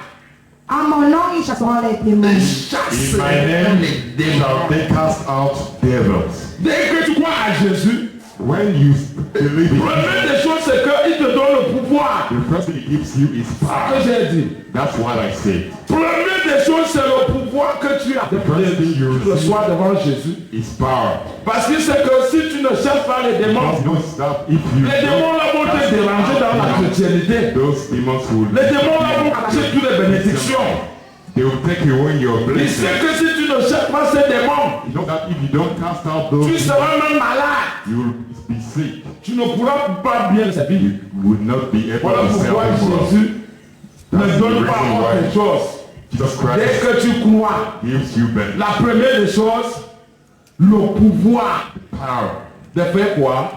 S3: À mon nom, ils chasseront les démons.
S1: Chasse
S2: In my name
S1: les démons.
S2: shall they cast out devils.
S1: Dès que tu crois à Jésus,
S2: When you believe in
S1: première des choses, c'est qu'il te donne le pouvoir.
S2: the first thing he gives you is
S1: Ce que
S2: power.
S1: j'ai dit.
S2: That's what I say.
S1: Première des choses, c'est le pouvoir que tu as.
S2: first thing you
S1: Tu reçois devant Jésus.
S2: Is power.
S1: Parce que c'est que si tu ne cherches pas les démons,
S2: Because don't stop if you
S1: les démons là vont te déranger dans la chrétienté.
S2: those demons will
S1: Les démons là vont cacher toutes les bénédictions.
S2: they will take away your
S1: Il
S2: blessing.
S1: sait que si tu ne cherches pas ces démons,
S2: You know that if you don't cast out those
S1: tu
S2: demons,
S1: seras même malade.
S2: you will be sick.
S1: Tu ne pourras pas bien servir.
S2: You would not be able
S1: Voilà
S2: to
S1: pourquoi
S2: serve God.
S1: Jésus ne
S2: That's the
S1: donne pas
S2: reason
S1: autre
S2: why
S1: chose.
S2: Jesus
S1: Dès
S2: Christ
S1: que tu crois,
S2: gives you the
S1: la première des choses, le pouvoir
S2: power
S1: de faire quoi?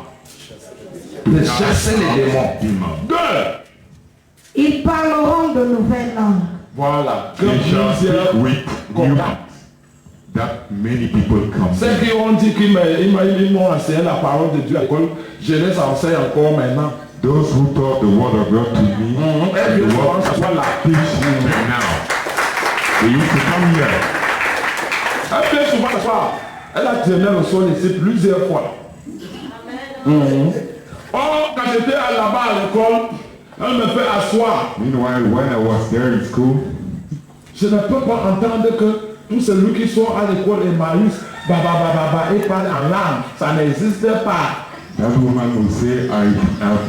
S1: De chasser les démons.
S2: demons.
S1: Deux.
S3: Ils parleront de nouvelles langues.
S1: Voilà. Que
S2: They shall speak
S1: plusieurs
S2: with new
S1: contacts.
S2: that many people come.
S1: Ceux qui ont dit qu'ils m'ont enseigné la parole de Dieu à l'école, je les enseigne encore maintenant.
S2: Those who taught the word of God to me,
S1: Et
S2: the
S1: bien souvent,
S2: word
S1: ça soit la
S2: teach them now. They used to come here.
S1: Et bien souvent, ça soit, elle a traîné le sol ici plusieurs fois. Or, quand j'étais là-bas à l'école, elle me fait asseoir.
S2: Meanwhile, when I was there in school,
S1: Je ne peux pas entendre que tous ceux qui sont à l'école Emmaüs, et parlent en langue. Ça n'existe pas.
S2: that woman will say, I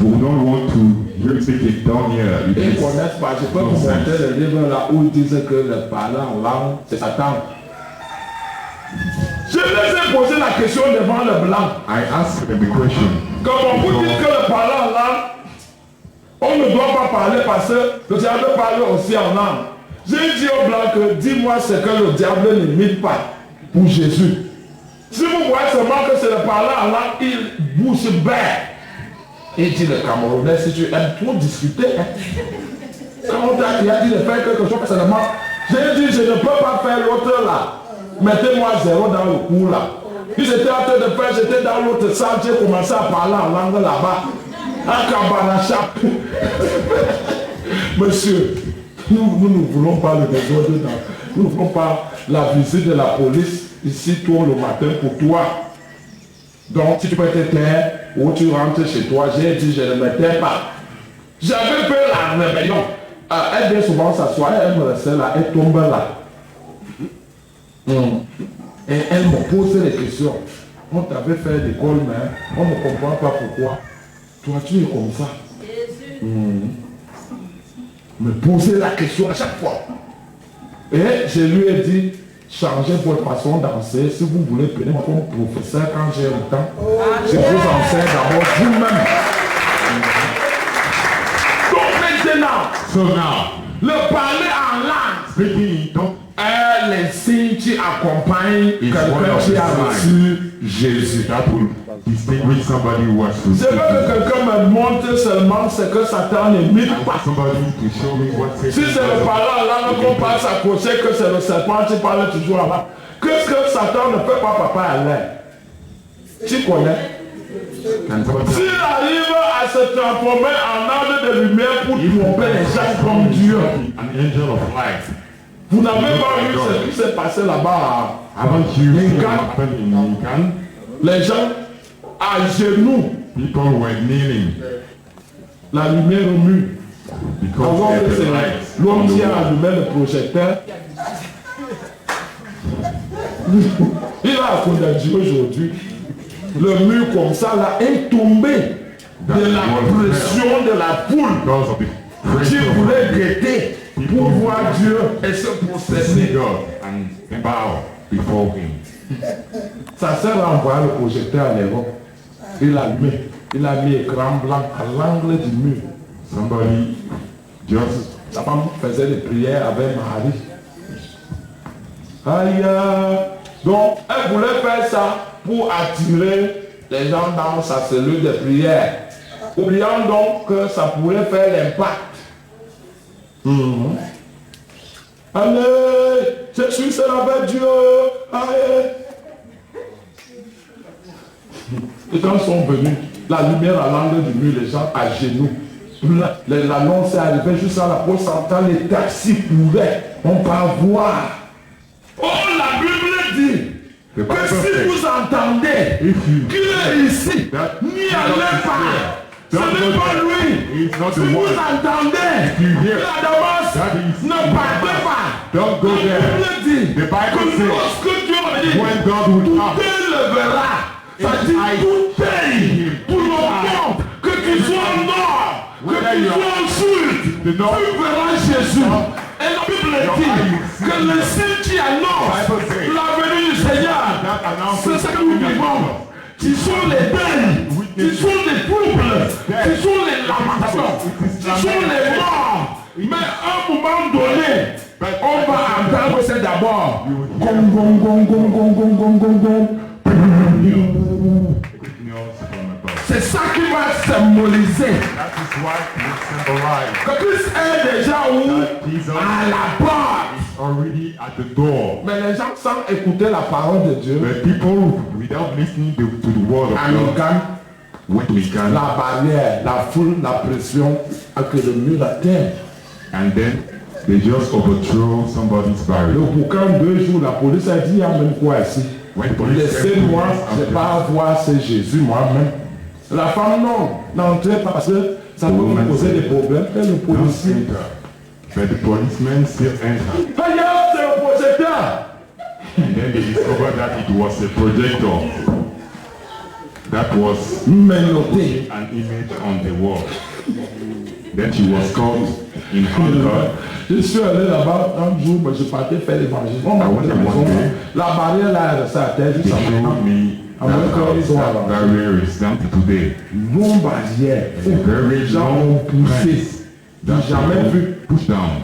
S2: don't want to hear you speak it down here.
S1: Ils ne
S2: It is
S1: connaissent pas. Je peux vous montrer le livre là où ils disent que le parler en langue, c'est Satan. Je les ai posé la question devant le blanc.
S2: I asked them the question.
S1: Quand on vous dit que le parler en langue, on ne doit pas parler parce que le diable parle aussi en langue. J'ai dit au blanc que dis-moi ce que le diable n'imite pas pour Jésus. Si vous voyez seulement que c'est le parler en langue, il bouche bête. Et dit le Camerounais, si tu aimes trop discuter, hein, quand on t'a dit de faire quelque chose, seulement, j'ai dit, je ne peux pas faire l'autre là. Mettez-moi 0 dans le cours là. Puis j'étais en train de faire, j'étais dans l'autre salle, j'ai commencé à parler en langue là-bas. À Kabanachap. Monsieur, nous ne voulons pas le désordre, nous ne voulons pas la visite de la police ici tôt le matin pour toi. Donc, si tu peux te taire ou tu rentres chez toi, j'ai dit, je ne me tais pas. J'avais fait la rébellion. Elle vient souvent s'asseoir, elle me restait là, elle tombe là. Et elle me pose des questions. On t'avait fait l'école, mais on ne comprend pas pourquoi. Toi, tu es comme ça. Me poser la question à chaque fois. Et je lui ai dit, changez votre façon de danser. Si vous voulez venir comme professeur quand j'ai le temps, je vous enseigne d'abord vous-même. Donc maintenant, le parler en langue, les signes qui accompagnent quelqu'un qui a reçu Jésus.
S2: Distinguish somebody who wants to
S1: Je veux que quelqu'un me montre seulement ce que Satan n'imite pas. Si c'est le parler en langue qu'on passe à côté, que c'est le serpent qui parle toujours là-bas. Qu'est-ce que Satan ne fait pas, papa, à l'air? Tu connais? S'il arrive à se transformer en ange de lumière pour tromper les gens comme Dieu, vous n'avez pas vu ce qui s'est passé là-bas à Lincoln? Les gens à genoux.
S2: People were kneeling.
S1: La lumière au mur.
S2: Because of the light.
S1: L'homme qui a allumé le projecteur. Il a condamné aujourd'hui. Le mur comme ça là est tombé de la pression de la foule qui voulait guetter pour voir Dieu et se prosterner.
S2: And bow before him.
S1: Ça sert à envoyer le projecteur à l'Europe. Il a mis écran blanc à l'angle du mur.
S2: Somebody just...
S1: La femme faisait des prières avec Marie. Aïe. Donc, elle voulait faire ça pour attirer les gens dans sa cellule de prière. Oubliant donc que ça pourrait faire l'impact. Allez, je suis seul avec Dieu. Allez. Les gens sont venus, la lumière à l'angle du mur, les gens à genoux. L'annonce est arrivée juste à la poste centrale, les taxis couraient, on peut voir. Oh, la Bible dit que si vous entendez qu'il est ici, n'y allez pas. Ce n'est pas lui. Si vous entendez qu'il est à Damas, ne partez pas.
S2: Don't go there.
S1: La Bible dit que lorsque Dieu le verra. Ça dit tout est pour le monde, que tu sois en nord, que tu sois en sud, tu verras Jésus. Et la Bible dit que le signe qui annonce la venue du Seigneur, c'est ce que nous vivons. Qui sont les deuils, qui sont les troubles, qui sont les lamentations, qui sont les morts. Mais à un moment donné, on va entendre c'est d'abord gong gong gong gong gong gong gong gong gong. C'est ça qui va symboliser que Christ est déjà où? À la porte. Mais les gens sans écouter la parole de Dieu, la barrière, la foule, la pression, a que le mur atteint.
S2: And then they just overthrow somebody's barrier.
S1: Le boucan 2 jours, la police a dit, amène quoi ici? Laissez-moi, je ne vais pas voir ce Jésus moi-même. La femme non, n'entrez pas parce que ça peut vous poser des problèmes. Et le policier.
S2: But the policeman still entered.
S1: Regarde, c'est le projecteur.
S2: And then they discovered that it was a projector that was
S1: menotté
S2: an image on the wall. Then she was caught in handcuffs.
S1: Je suis allé là-bas un jour, mais je partais faire l'évangile. On m'a dit la barrière là, elle à terre juste avant.
S2: That barrier is down to today.
S1: Longue barrière. Les gens ont poussé. J'ai jamais vu.
S2: Push down.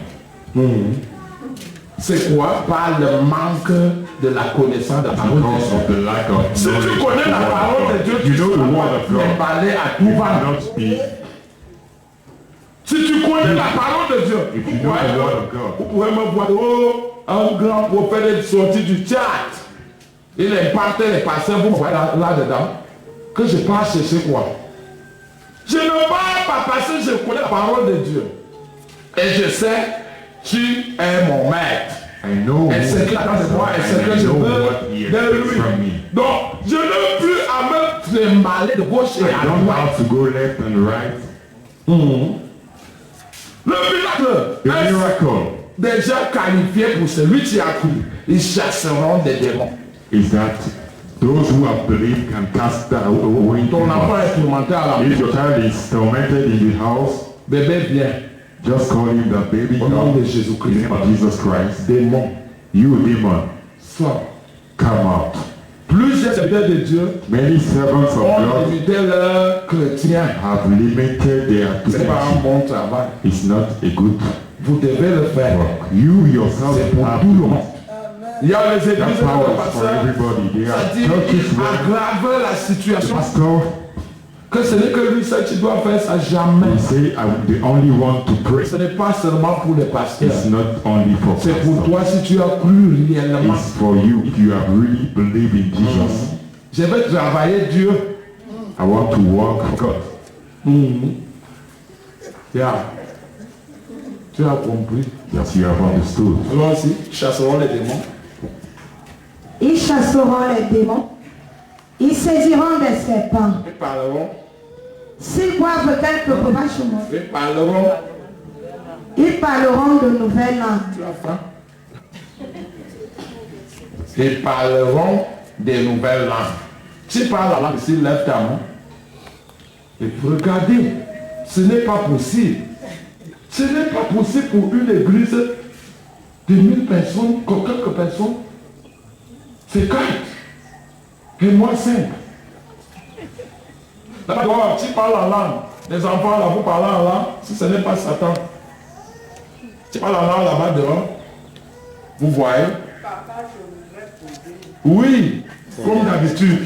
S1: C'est quoi? Par le manque de la connaissance de la parole de Dieu. Si tu connais la parole de Dieu, tu peux parler à tout va. Si tu connais la parole de Dieu, vous pouvez me voir, oh, un grand prophète est sorti du théâtre. Il est parti, les pasteurs, vous me voyez là-dedans, que je passe chercher quoi? Je ne parle pas parce que je connais la parole de Dieu. Et je sais, tu es mon maître. Et c'est que attends de moi, et c'est que je veux de lui. Donc, je n'ai plus à me trimballer de gauche et à droite. Le miracle est déjà qualifié pour celui qui a cru. Ils chasseront des démons.
S2: Is that those who have believed can cast away
S1: Ton enfant est tourmenté à la
S2: if your
S1: maison.
S2: child is tormented in the house,
S1: Bébé, viens.
S2: just call him the baby
S1: Au nom
S2: God
S1: de Jésus-Christ.
S2: in the name of Jesus Christ.
S1: Démon,
S2: You demon,
S1: sors.
S2: come out.
S1: Plusieurs serviteurs de Dieu
S2: Many servants of
S1: ont
S2: God
S1: limité leurs chrétiens.
S2: have limited their
S1: C'est pas un
S2: Christianity.
S1: bon travail.
S2: It's not a good
S1: Vous devez le faire.
S2: work. You yourself
S1: C'est pour
S2: have
S1: tout le
S2: to.
S1: monde. Il y a les églises
S2: That
S1: de
S2: power is for
S1: pasteurs.
S2: everybody. There
S1: Ça
S2: are
S1: dit
S2: churches
S1: qu'il
S2: where
S1: aggrave la
S2: the
S1: situation.
S2: pastor
S1: Que ce n'est que lui seul qui doit faire ça jamais.
S2: will say, I'm the only one to pray.
S1: Ce n'est pas seulement pour les pasteurs.
S2: It's not only for
S1: C'est pour
S2: pastors.
S1: toi si tu as cru réellement.
S2: It's for you if you have really believed in Jesus.
S1: Je vais travailler Dieu.
S2: I want to walk for God.
S1: Yeah. Tu as compris.
S2: Yes, you have understood.
S1: Nous aussi, chasserons les démons.
S3: Ils chasseront les démons. Ils saisiront des serpents.
S1: Ils parleront.
S3: S'ils boivent quelques breuvages,
S1: Ils parleront.
S3: ils parleront de nouvelles langues.
S1: Tu as faim? Ils parleront des nouvelles langues. Tu parles la langue ici, lève ta main. Et regardez, ce n'est pas possible. Ce n'est pas possible pour une église de 1000 personnes, quelques personnes. C'est 4. Et moi 5. D'abord, tu parles en langue. Les enfants là, vous parlez en langue. Si ce n'est pas Satan. Tu parles en langue là-bas dehors. Vous voyez?
S4: Papa, je voudrais poser.
S1: Oui, comme d'habitude.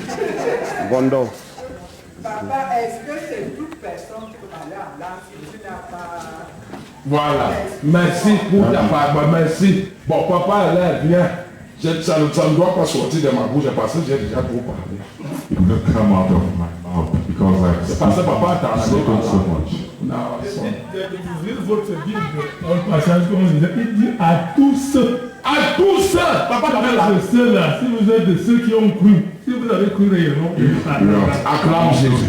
S5: Bondo.
S4: Papa, est-ce que c'est toute personne qui peut parler en langue si tu n'as pas...
S1: Voilà. Merci pour ta parole. Merci. Bon, papa, là, viens. Ça ne doit pas sortir de ma bouche parce que j'ai déjà trop parlé.
S2: It will not come out of my mouth because I've
S1: C'est parce que papa t'a
S2: spoken so much.
S1: Non,
S6: D'ouvrir votre Bible, un passage comme on disait, il dit à tous ceux,
S1: à tous ceux, papa
S6: vous
S1: t'avais la
S6: êtes de ceux-là, si vous êtes de ceux qui ont cru, si vous avez cru réellement,
S1: acclame Jésus.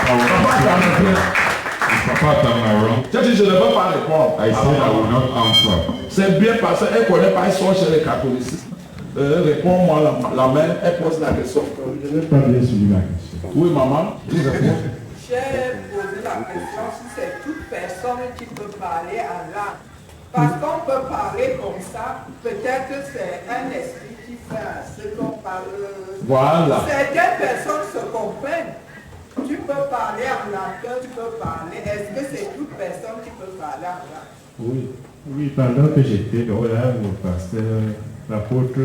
S1: Papa t'en bien.
S2: Papa turn around.
S1: J'ai dit, je ne veux pas répondre.
S2: I said I will not answer.
S1: C'est bien parce qu'elle ne connaît pas, elle sort chez les catholiques. Réponds-moi la main, elle pose la question.
S6: je n'ai pas bien suivi la question.
S1: Oui, maman, dis réponds.
S4: J'ai posé la question si c'est toute personne qui peut parler en langue. Parce qu'on peut parler comme ça, peut-être que c'est un esprit qui fait ce qu'on parle.
S1: Voilà.
S4: Certaines personnes se comprennent. Tu peux parler en langue, tu peux parler. Est-ce que c'est toute personne qui peut parler en langue?
S6: Oui, oui, pendant que j'étais là, le pasteur, l'apôtre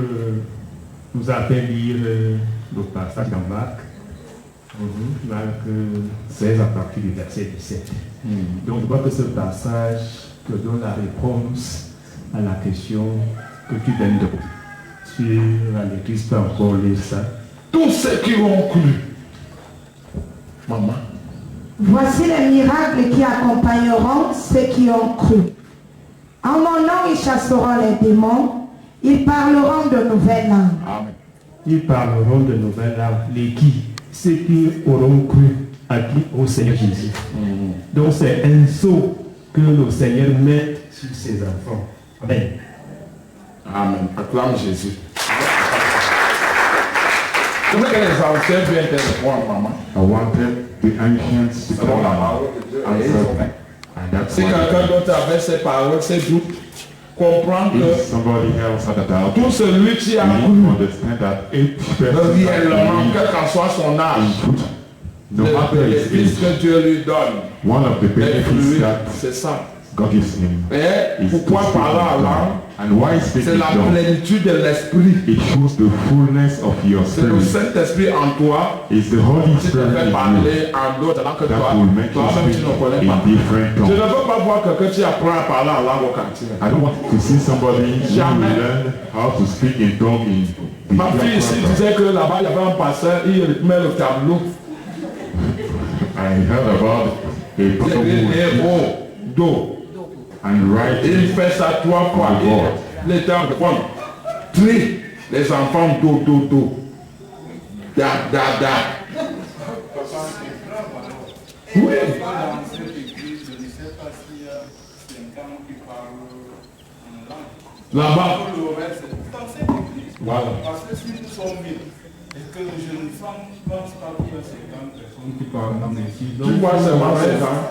S6: nous a fait lire le passage dans Marc, Marc 16 à partir du verset 17. Donc je vois que ce passage te donne la réponse à la question que tu viens de poser. Sur la l'église peut encore lire ça.
S1: Tous ceux qui ont cru. Maman.
S3: Voici les miracles qui accompagneront ceux qui ont cru. En mon nom, ils chasseront les démons. Ils parleront de nouvelles langues.
S1: Amen.
S6: Ils parleront de nouvelles langues. Les qui? Ceux qui auront cru au Seigneur Jésus. Donc c'est un sceau que le Seigneur met sur ses enfants. Amen.
S1: Amen. Acclame Jésus. Je veux que les anciens viennent te répondre, maman.
S2: I wanted the ancients to
S1: Selon
S2: come
S1: la
S2: and
S1: parole de Dieu.
S2: answer. And that's
S1: Si quelqu'un
S2: why
S1: d'autre avait ses paroles, ses doutes, comprend
S2: if
S1: que
S2: somebody else had a doubt,
S1: tout celui qui a
S2: you need to
S1: cru
S2: understand that each person
S1: réellement,
S2: that
S1: quel qu'en soit son âge,
S2: no
S1: le
S2: matter his
S1: bénéfice
S2: age,
S1: que Dieu lui donne,
S2: one of the
S1: les
S2: benefits
S1: fruits,
S2: that
S1: c'est ça.
S2: God gives him.
S1: Et
S2: is to
S1: pourquoi
S2: speak
S1: parler en
S2: in
S1: langue?
S2: tongues. And why speak
S1: C'est
S2: in
S1: la
S2: tongues?
S1: plénitude de l'esprit.
S2: It shows the fullness of your
S1: C'est le
S2: spirit.
S1: Saint-Esprit en toi
S2: It's the Holy
S1: qui te
S2: Spirit
S1: fait
S2: in you
S1: parler en d'autres langues que
S2: that will make you
S1: toi-même tu
S2: speak
S1: ne connais
S2: in
S1: pas.
S2: different
S1: Je ne
S2: tongues.
S1: veux pas voir quelqu'un qui apprend à parler en langue au quartier.
S2: I don't want to see somebody who will
S1: Jamais.
S2: learn how to speak in tongues in the
S1: Ma fille ici disait que là-bas il y avait un pasteur, il rythmait le tableau.
S2: I heard about a person who
S1: Et
S2: would
S1: oh, do.
S2: and write
S1: Il fait ça 3 fois. Les temps de prendre. Tri. Les enfants do. Da. Oui. Là-bas. Voilà.
S5: Parce que si nous sommes 1000 et que je ne pense pas qu'il y a 50 personnes qui parlent dans les ici.
S1: Tu vois seulement 5 ans.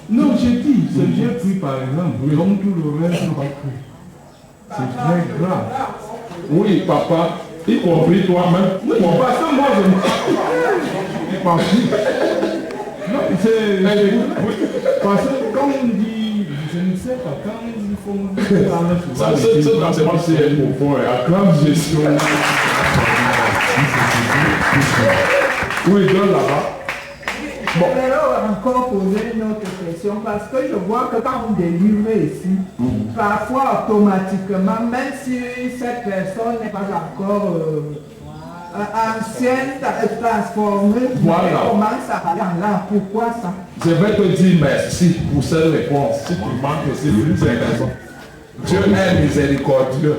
S5: Non, j'ai dit, j'ai pris par exemple, comme tout le reste n'a pas pris. C'est très grave.
S1: Oui, papa, y compris toi-même.
S5: Oui, parce que moi je ne pense plus. Non, c'est parce que quand on dit, je ne sais pas, quand ils font
S1: Ça, c'est l'enseignement c'est pour à grande gestion. Oui, donne là-bas.
S4: Je vais encore poser une autre question parce que je vois que quand vous délivrez ici, parfois automatiquement, même si cette personne n'est pas encore ancienne, transformée,
S1: Voilà.
S4: elle commence à parler en langue. Pourquoi ça?
S1: Je vais te dire merci pour cette réponse. Si tu manques aussi d'une certaine raison. Dieu est miséricordieux.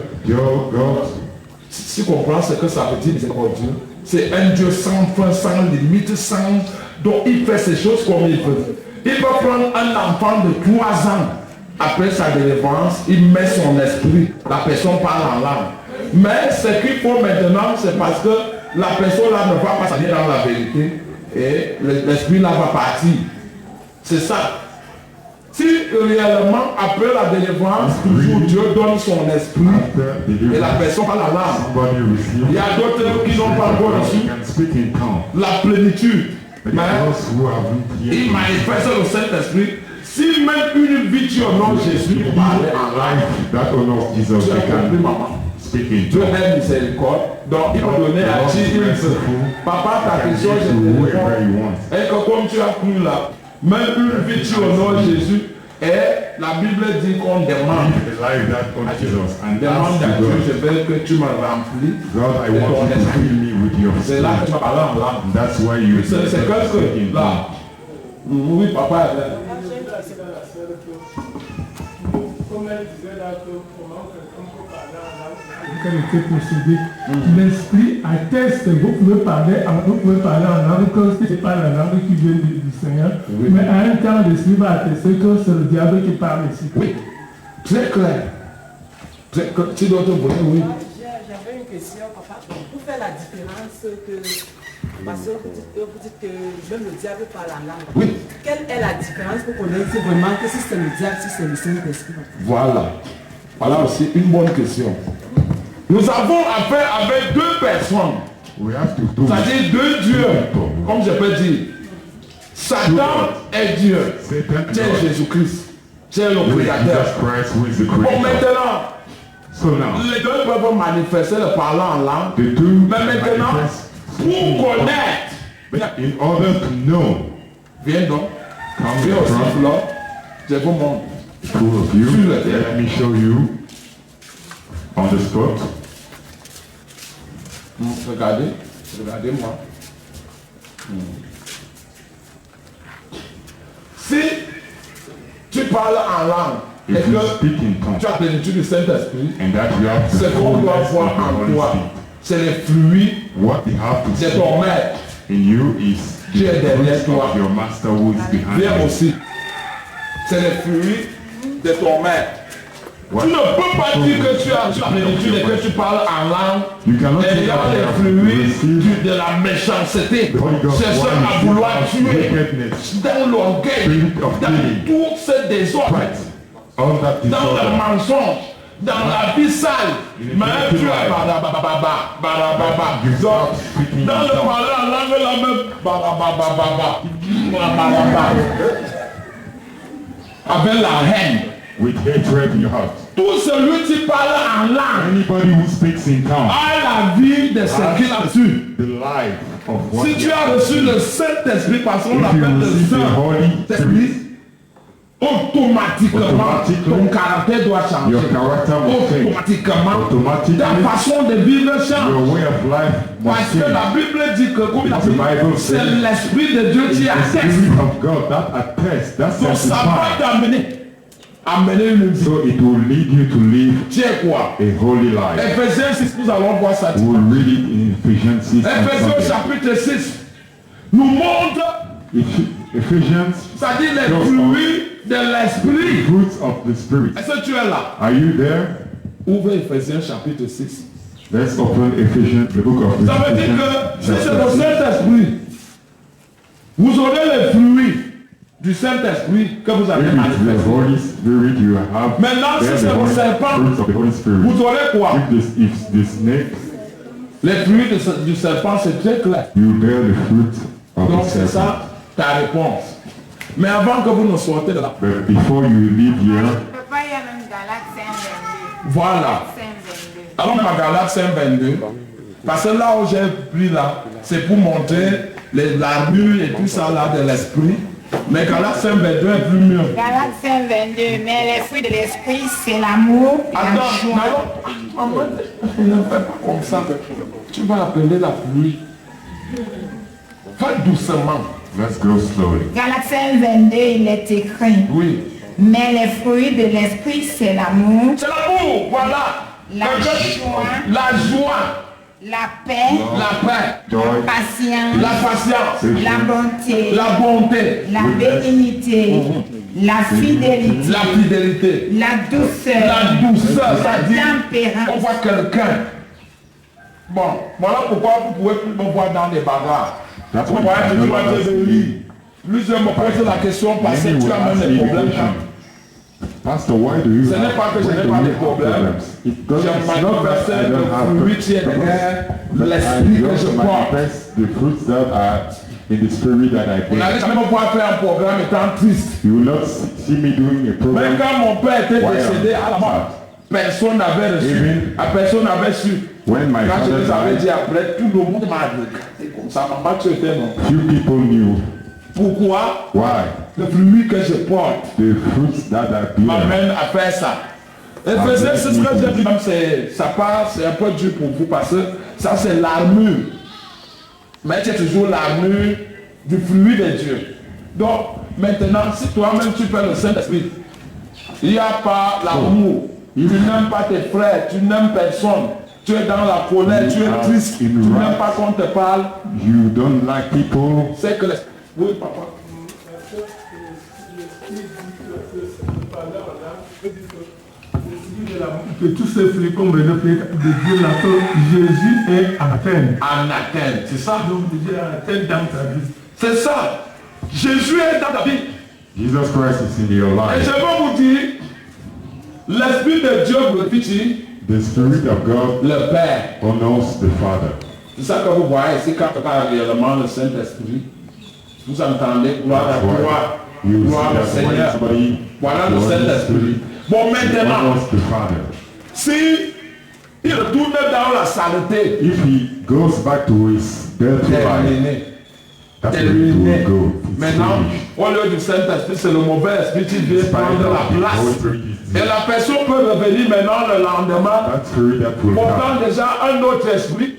S1: Si tu comprends ce que ça veut dire miséricordieux, c'est un Dieu sans fin, sans limite, sans... Donc il fait ces choses comme il veut. Il peut prendre un enfant de 3 ans. Après sa délivrance, il met son esprit. La personne parle en langue. Mais ce qu'il faut maintenant, c'est parce que la personne là ne va pas s'allier dans la vérité. Et l'esprit là va partir. C'est ça. Si réellement, après la délivrance, toujours Dieu donne son esprit et la personne parle en langue. Il y a d'autres qui n'ont pas encore reçu la plénitude. Mais il manifeste le Saint-Esprit. Si même une vie tu honores Jésus, il parle en langue. Dieu est miséricorde. Donc il peut donner à qui il veut. Papa, ta question, je te réponds. Et que comme tu as cru là, même une vie tu honores Jésus, et la Bible dit qu'on demande. Demande à Dieu, je veux que tu me remplis. C'est là que tu vas parler en langue. C'est quelque là. Oui, papa.
S5: Comme elle disait là, comment quelqu'un peut parler en langue, qu'elle était possédée. L'esprit atteste, vous pouvez parler en langue, comme si ce n'est pas la langue qui vient du Seigneur. Oui. Mais à un temps, l'esprit va attester que c'est le diable qui parle ici.
S1: Oui, très clair. Si d'autres voulaient, oui.
S7: J'avais une question, papa. Pour faire la différence que... Parce que vous dites que même le diable parle en langue.
S1: Oui.
S7: Quelle est la différence pour connaître vraiment que si c'est le diable, si c'est le Saint-Esprit?
S1: Voilà. Voilà aussi une bonne question. Nous avons affaire avec 2 personnes. C'est-à-dire 2 dieux. Comme je peux dire. Satan est Dieu. C'est Jésus-Christ. C'est le Créateur. Bon, maintenant, les 2 peuvent manifester le parlant en langue. Mais maintenant, pour connaître,
S2: in order to know,
S1: viens donc, viens aussi là, je vous montre.
S2: Two of you, let me show you on the spot.
S1: Regardez-moi. Si tu parles en langue et
S2: If you
S1: que
S2: speak in tongues,
S1: tu as plénitude du Saint-Esprit,
S2: and that you have the
S1: ce qu'on doit
S2: fullness
S1: voir
S2: of the
S1: en
S2: Holy
S1: toi,
S2: Spirit,
S1: c'est les fruits
S2: what you have to
S1: de
S2: see
S1: ton maître.
S2: in you is
S1: Qui est derrière
S2: the fruit
S1: toi.
S2: of your master who is behind
S1: Viens
S2: you.
S1: aussi. C'est les fruits de ton maître.
S2: What?
S1: Tu ne peux pas dire que tu as la plénitude et que tu parles en langue.
S2: You cannot say
S1: Ayant
S2: that you
S1: les
S2: have
S1: fruits
S2: received
S1: de la méchanceté.
S2: the Holy Ghost,
S1: Cherchant
S2: one
S1: à
S2: is
S1: vouloir
S2: of
S1: tuer
S2: wickedness,
S1: dans l'orgueil,
S2: spirit of
S1: dans
S2: killing,
S1: tout ce désordre,
S2: all that
S1: dans le
S2: disorder.
S1: mensonge, dans la vie sale. Mais tu es barababa. Donc, dans le parler en langue, la même barababa. Avec la haine,
S2: with hatred in your heart.
S1: Tout celui qui parle en langue
S2: Anybody who speaks in tongues
S1: a la vie de ce qu'il a su.
S2: the life of what
S1: Si tu as reçu le Saint-Esprit, parce qu'on
S2: If you
S1: l'appelle le
S2: receive the Holy
S1: Saint-Esprit, automatiquement,
S2: Automatically,
S1: ton caractère doit changer.
S2: your character will change.
S1: Automatiquement,
S2: Automatically,
S1: ta façon de vivre change.
S2: your way of life
S1: Parce
S2: must
S1: que
S2: change.
S1: la Bible dit que, comme il a
S2: The Bible
S1: dit, c'est
S2: says,
S1: l'Esprit de Dieu qui
S2: The
S1: atteste.
S2: Spirit of God that attests, that
S1: Donc ça va
S2: sanctifies.
S1: t'amener une vie.
S2: So it will lead you to live
S1: Tu es quoi?
S2: a holy life.
S1: Ephésiens 6, nous allons voir ça.
S2: We'll read it in Ephesians 6 and
S1: Ephésiens
S2: something.
S1: chapitre 6 nous montre,
S2: Ephesians,
S1: c'est-à-dire les fruits de l'Esprit.
S2: fruits of the Spirit.
S1: Est-ce que tu es là?
S2: Are you there?
S1: Ouvre Ephésiens chapitre 6.
S2: Let's open Ephesians, the book of
S1: Ça veut dire que si c'est
S2: chapter
S1: le
S2: 6.
S1: Saint-Esprit, vous aurez les fruits du Saint-Esprit que vous avez
S2: If it's the
S1: manifestés.
S2: Holy Spirit you have,
S1: Maintenant, si
S2: there
S1: c'est
S2: the
S1: le
S2: Holy-
S1: serpent,
S2: fruits of the Holy Spirit.
S1: vous aurez quoi?
S2: If the snake,
S1: Les fruits du serpent, c'est très clair.
S2: you bear the fruit of
S1: Donc
S2: the
S1: c'est
S2: serpent.
S1: ça ta réponse. Mais avant que vous ne sortez de là,
S2: But before you leave here,
S8: Papa, il y a même Galates 5, 22.
S1: voilà.
S8: 5, 22.
S1: Alors ma Galates 5, 22, parce que là où j'ai pris là, c'est pour montrer l'armure et tout ça là de l'esprit. Mais Galates 5, 22 est plus mieux.
S8: Galates 5, 22. Mais les fruits de l'esprit, c'est l'amour, la
S1: Attends,
S8: joie.
S1: maman, ne fais pas comme ça. Tu vas appeler la pluie. Fais doucement.
S2: let's go slowly.
S8: Galates 5, 22, il est écrit.
S1: Oui.
S8: Mais les fruits de l'esprit, c'est l'amour,
S1: C'est l'amour, voilà.
S8: La joie.
S1: La joie,
S8: la paix,
S1: la paix,
S2: Joy,
S8: la patience,
S1: la patience,
S8: la bonté,
S1: la bonté,
S8: la bénignité, la fidélité,
S1: la fidélité,
S8: la douceur,
S1: la douceur,
S8: la
S1: c'est-à-dire, on
S8: tempérance.
S1: voit quelqu'un. Bon, voilà pourquoi vous pouvez plus me voir dans des bagarres.
S2: That's
S1: Vous
S2: why
S1: voyez
S2: you
S1: toujours
S2: cannot
S1: un
S2: see
S1: peu
S2: me.
S1: Plusieurs me posent la question parce que
S2: Many
S1: tu
S2: will
S1: as même
S2: ask
S1: des
S2: me the
S1: problèmes.
S2: question, Pastor, why do you
S1: Ce n'est pas que je
S2: why
S1: n'ai
S2: do
S1: pas
S2: you
S1: de
S2: have
S1: problème.
S2: problems? It's
S1: Je
S2: not that I
S1: manifeste
S2: don't have
S1: le fruit qui est
S2: problems.
S1: derrière
S2: But I
S1: l'esprit que je
S2: just
S1: porte.
S2: manifest the fruits that are in the spirit that I
S1: Vous n'allez
S2: bear.
S1: jamais me voir faire un programme étant triste.
S2: You will not see me doing a
S1: Même
S2: program.
S1: quand mon père était
S2: Why
S1: décédé
S2: am
S1: à la mort, personne n'avait reçu.
S2: Even
S1: Personne n'avait su.
S2: when my
S1: Quand je
S2: father
S1: les avais
S2: died,
S1: dit après, tout le monde m'a regardé comme ça. Maman, tu étais non.
S2: few people knew.
S1: Pourquoi
S2: Why?
S1: le fruit que je porte
S2: The fruits that I bear.
S1: m'amène à faire ça? Ephésiens, c'est ce que j'ai dit, même ça part, c'est un peu dur pour vous parce que ça c'est l'armure. Mais c'est toujours l'armure du fruit de Dieu. Donc, maintenant, si toi-même tu fais le Saint-Esprit, il n'y a pas l'amour. Tu n'aimes pas tes frères, tu n'aimes personne. Tu es dans la colère, tu es triste, tu n'aimes pas qu'on te parle.
S2: You don't like people.
S1: C'est que oui, papa.
S5: Que tous ces fruits comme le fruit de Dieu là que Jésus est en Athènes.
S1: Anathème, c'est ça?
S5: Donc Dieu est en Athènes dans ta vie.
S1: C'est ça. Jésus est dans ta vie.
S2: Jesus Christ is in your
S1: Et je
S2: life.
S1: veux vous dire, l'Esprit de Dieu glorifie
S2: The Spirit of God
S1: le Père.
S2: honors the Father.
S1: C'est ça que vous voyez ici quand on parle réellement le Saint-Esprit. Vous entendez gloire à
S2: That's why
S1: gloire,
S2: you will
S1: gloire au
S2: see that when
S1: Seigneur.
S2: somebody
S1: Voilà le
S2: honors the
S1: Saint-Esprit.
S2: Spirit,
S1: Bon,
S2: he
S1: maintenant,
S2: honors the Father.
S1: si il retourne dans la saleté,
S2: If he goes back to his dirty life,
S1: terminé.
S2: that's where it will go. It's
S1: Maintenant,
S2: finished.
S1: au lieu du Saint-Esprit, c'est le mauvais esprit qui vient prendre la
S2: Holy
S1: place.
S2: Spirit is
S1: Et la personne peut revenir maintenant le lendemain,
S2: that spirit that will come.
S1: portant déjà un autre esprit.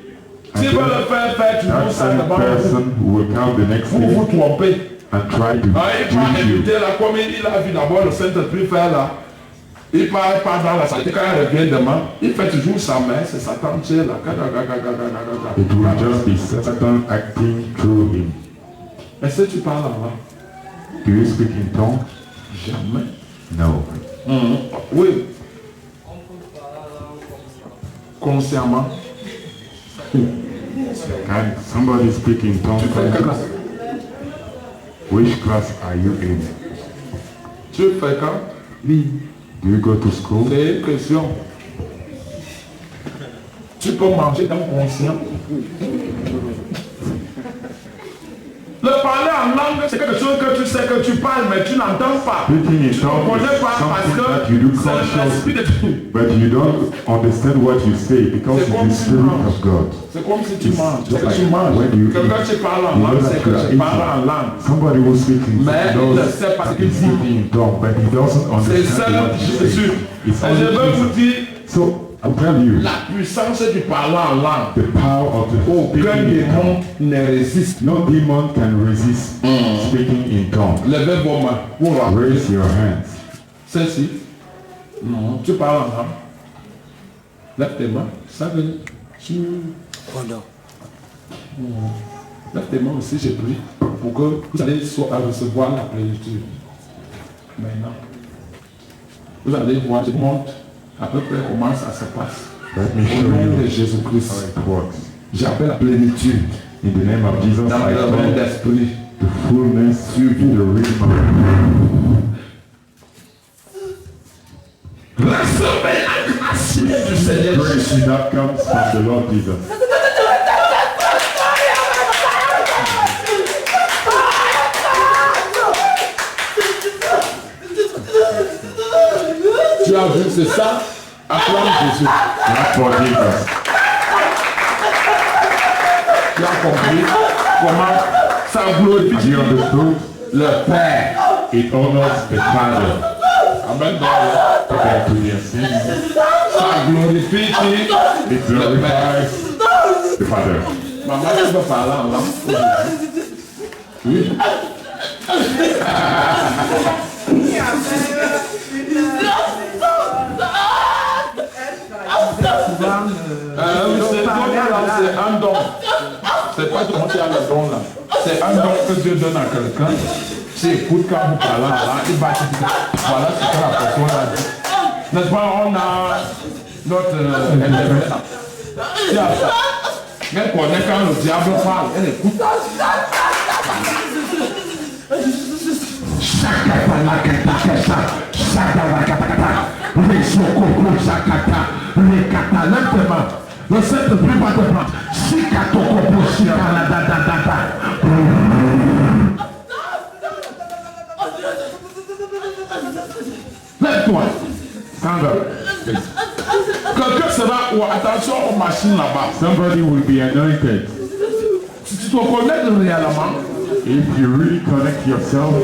S1: Si vous le faire faire
S2: That
S1: toujours ça
S2: same
S1: devant
S2: person will come the next
S1: vous, vous
S2: day
S1: trompez.
S2: and try to
S1: Il va
S2: trick you.
S1: éviter là, comme il a vu d'abord le Saint-Esprit faire là. Il part dans la saleté. Quand il revient demain, il fait toujours sa main, c'est Satan qui est là.
S2: It will just be Satan acting through him.
S1: Est-ce que tu parles en langue?
S2: Do you speak in tongues?
S1: Jamais.
S2: No.
S1: Oui. Consciemment.
S2: Can somebody speak in tongues?
S1: Tu fais quelle classe?
S2: Which class are you in?
S1: Tu fais quand?
S2: Do you go to school?
S1: C'est une question. Tu peux manger dans le conscient. Le De parler en langue, c'est quelque chose que tu sais que tu parles, mais tu n'entends pas.
S2: Speaking in
S1: Tu ne
S2: tongues
S1: connais
S2: is
S1: pas parce
S2: something
S1: que
S2: that you do
S1: c'est l'esprit de Dieu.
S2: consciously, but you don't understand what you say because
S1: C'est
S2: it's
S1: comme
S2: the
S1: si tu
S2: Spirit
S1: manges.
S2: of God.
S1: C'est comme si tu
S2: It's
S1: manges.
S2: just
S1: C'est que
S2: like
S1: tu manges.
S2: when you
S1: Quelqu'un
S2: eat,
S1: qui parle en
S2: you
S1: langue,
S2: know
S1: c'est
S2: that
S1: que
S2: you are
S1: tu parles en
S2: eating.
S1: langue.
S2: Somebody will speak in
S1: Mais il ne sait pas ce qu'il
S2: he's
S1: dit.
S2: speaking in tongue, but he doesn't
S1: C'est ça,
S2: understand what he
S1: Jésus.
S2: says. It's
S1: Et je veux
S2: only
S1: vous
S2: Jesus.
S1: dire,
S2: So I'll tell you,
S1: la puissance du parlant en langue,
S2: the power of the
S1: aucun
S2: speaking in
S1: démon
S2: tongue.
S1: ne résiste.
S2: No demon can resist speaking in tongue.
S1: Levez vos mains pour rappeler.
S2: Raise your hands.
S1: Celle-ci. Non, tu parles en langue. Lève tes mains. Ça veut dire. Lève tes mains aussi, j'ai pris, pour que vous allez recevoir la plénitude. Maintenant, vous allez voir, je vous montre à peu près comment ça se passe.
S2: Let me
S1: Au
S2: show
S1: nom de
S2: you
S1: Jésus-Christ,
S2: how it works.
S1: j'appelle la plénitude
S2: In the name of Jesus,
S1: dans
S2: I
S1: le domaine
S2: call
S1: d'esprit.
S2: the fullness in the rhythm of
S1: Recevez la grâce du Seigneur
S2: grace
S1: Jésus.
S2: that comes from the Lord Jesus.
S1: Tu as vu, c'est ça? Acclame Jésus.
S2: Not for Jesus.
S1: Tu as compris comment ça
S2: Have
S1: glorifie
S2: you understood?
S1: le Père.
S2: It honors the Father.
S1: Amen.
S2: Okay, to your sins.
S1: Ça glorifie qui?
S2: It glorifies the Father.
S1: Maman, tu peux parler en langue? Oui. C'est un don. C'est pas tout le monde qui a le don là. C'est un don que Dieu donne à quelqu'un. Tu écoutes quand vous parlez en langue, il va te dire, voilà ce que la personne a dit. N'est-ce pas, on a notre interprète. Tu as ça. Elle connaît quand le diable parle, elle écoute. Le Saint-Esprit va te prendre. Lève-toi. Stand up. Quelqu'un sera, ou attention aux machines là-bas.
S2: Somebody will be anointed.
S1: Si tu te connectes réellement,
S2: If you really connect yourself,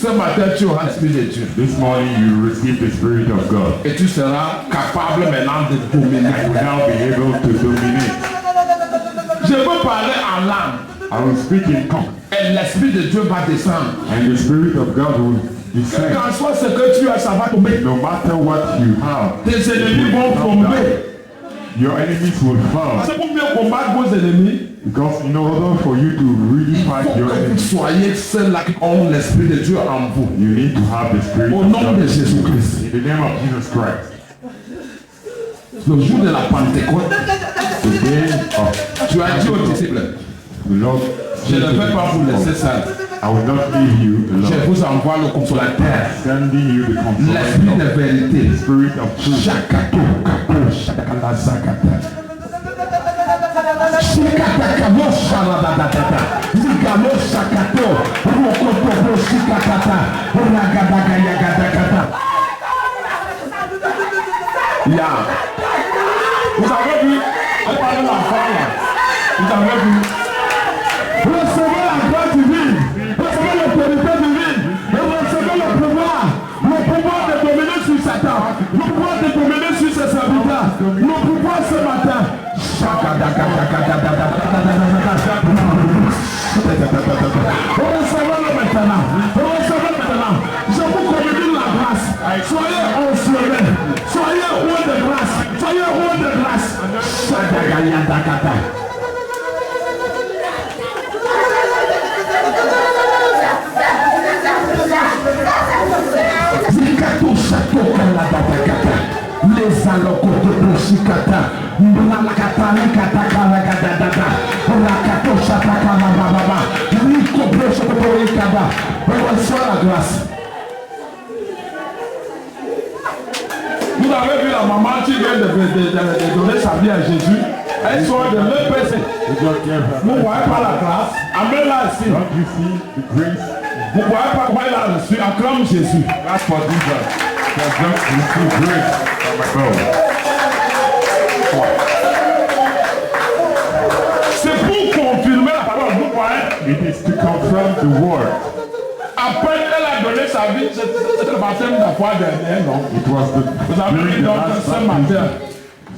S1: ce matin tu auras l'Esprit de Dieu.
S2: this morning you receive the Spirit of God.
S1: Et tu seras capable maintenant de dominer.
S2: You will now be able to dominate.
S1: Je veux parler en langue.
S2: I will speak in tongues,
S1: Et l'Esprit de Dieu va descendre.
S2: and the Spirit of God will descend.
S1: Qu'en soit ce que tu as, ça va tomber.
S2: No matter what you have,
S1: Tes ennemis vont tomber.
S2: your enemies will fall.
S1: C'est pour mieux combattre vos ennemis.
S2: Because in order for you to really
S1: Il
S2: fight
S1: faut
S2: your
S1: que vous
S2: enemies,
S1: soyez ceux-là qui ont l'Esprit de Dieu en vous.
S2: you need to have the Spirit
S1: Au
S2: of
S1: nom de
S2: God.
S1: Jésus-Christ.
S2: In the name of Jesus Christ.
S1: Le jour de la Pentecôte,
S2: The day of
S1: tu as dit aux disciples,
S2: the Lord,
S1: je ne vais pas vous laisser seul.
S2: I will not leave you
S1: Je
S2: alone.
S1: vous envoie le consolateur,
S2: Sending you the
S1: l'Esprit de
S2: Comforter,
S1: vérité.
S2: the Spirit of truth.
S1: Shakato, kapo, shakala, zakata. Shikata, kamo, shaladadadada. Zigalo, shakato. Rokotopo, shikatata. Ragadaga, yagadakata. Ya. Vous avez vu? Elle parle de l'enfant là. Vous avez vu? Recevez la grâce divine. Recevez l'autorité divine. Et recevez le pouvoir de dominer sur Satan. Le pouvoir de dominer sur ses serviteurs. Le pouvoir ce matin. Recevez-le maintenant. Recevez maintenant. Je vous communique la grâce. Soyez onflés. Soyez roi de grâce. Soyez roi de grâce. Les alokoto shikata, mbalakata likata karagadadada, rakato shataka bababa, liko prochokoto ikada. Reçois la grâce. Vous avez vu la maman qui vient de donner sa vie à Jésus. Elles sont de même personne. Vous ne voyez pas la grâce. Amène-la ici.
S2: Don't you see the grace?
S1: Vous ne voyez pas comment elle a reçu. Acclame Jésus.
S2: That's for Jesus. They have just received grace from above.
S1: C'est pour confirmer la parole. Vous voyez?
S2: It is to confirm the word.
S1: Après, elle a donné sa vie. C'était le baptême de la foi dernière, non?
S2: It was the
S1: Vous avez dit donc ce matin.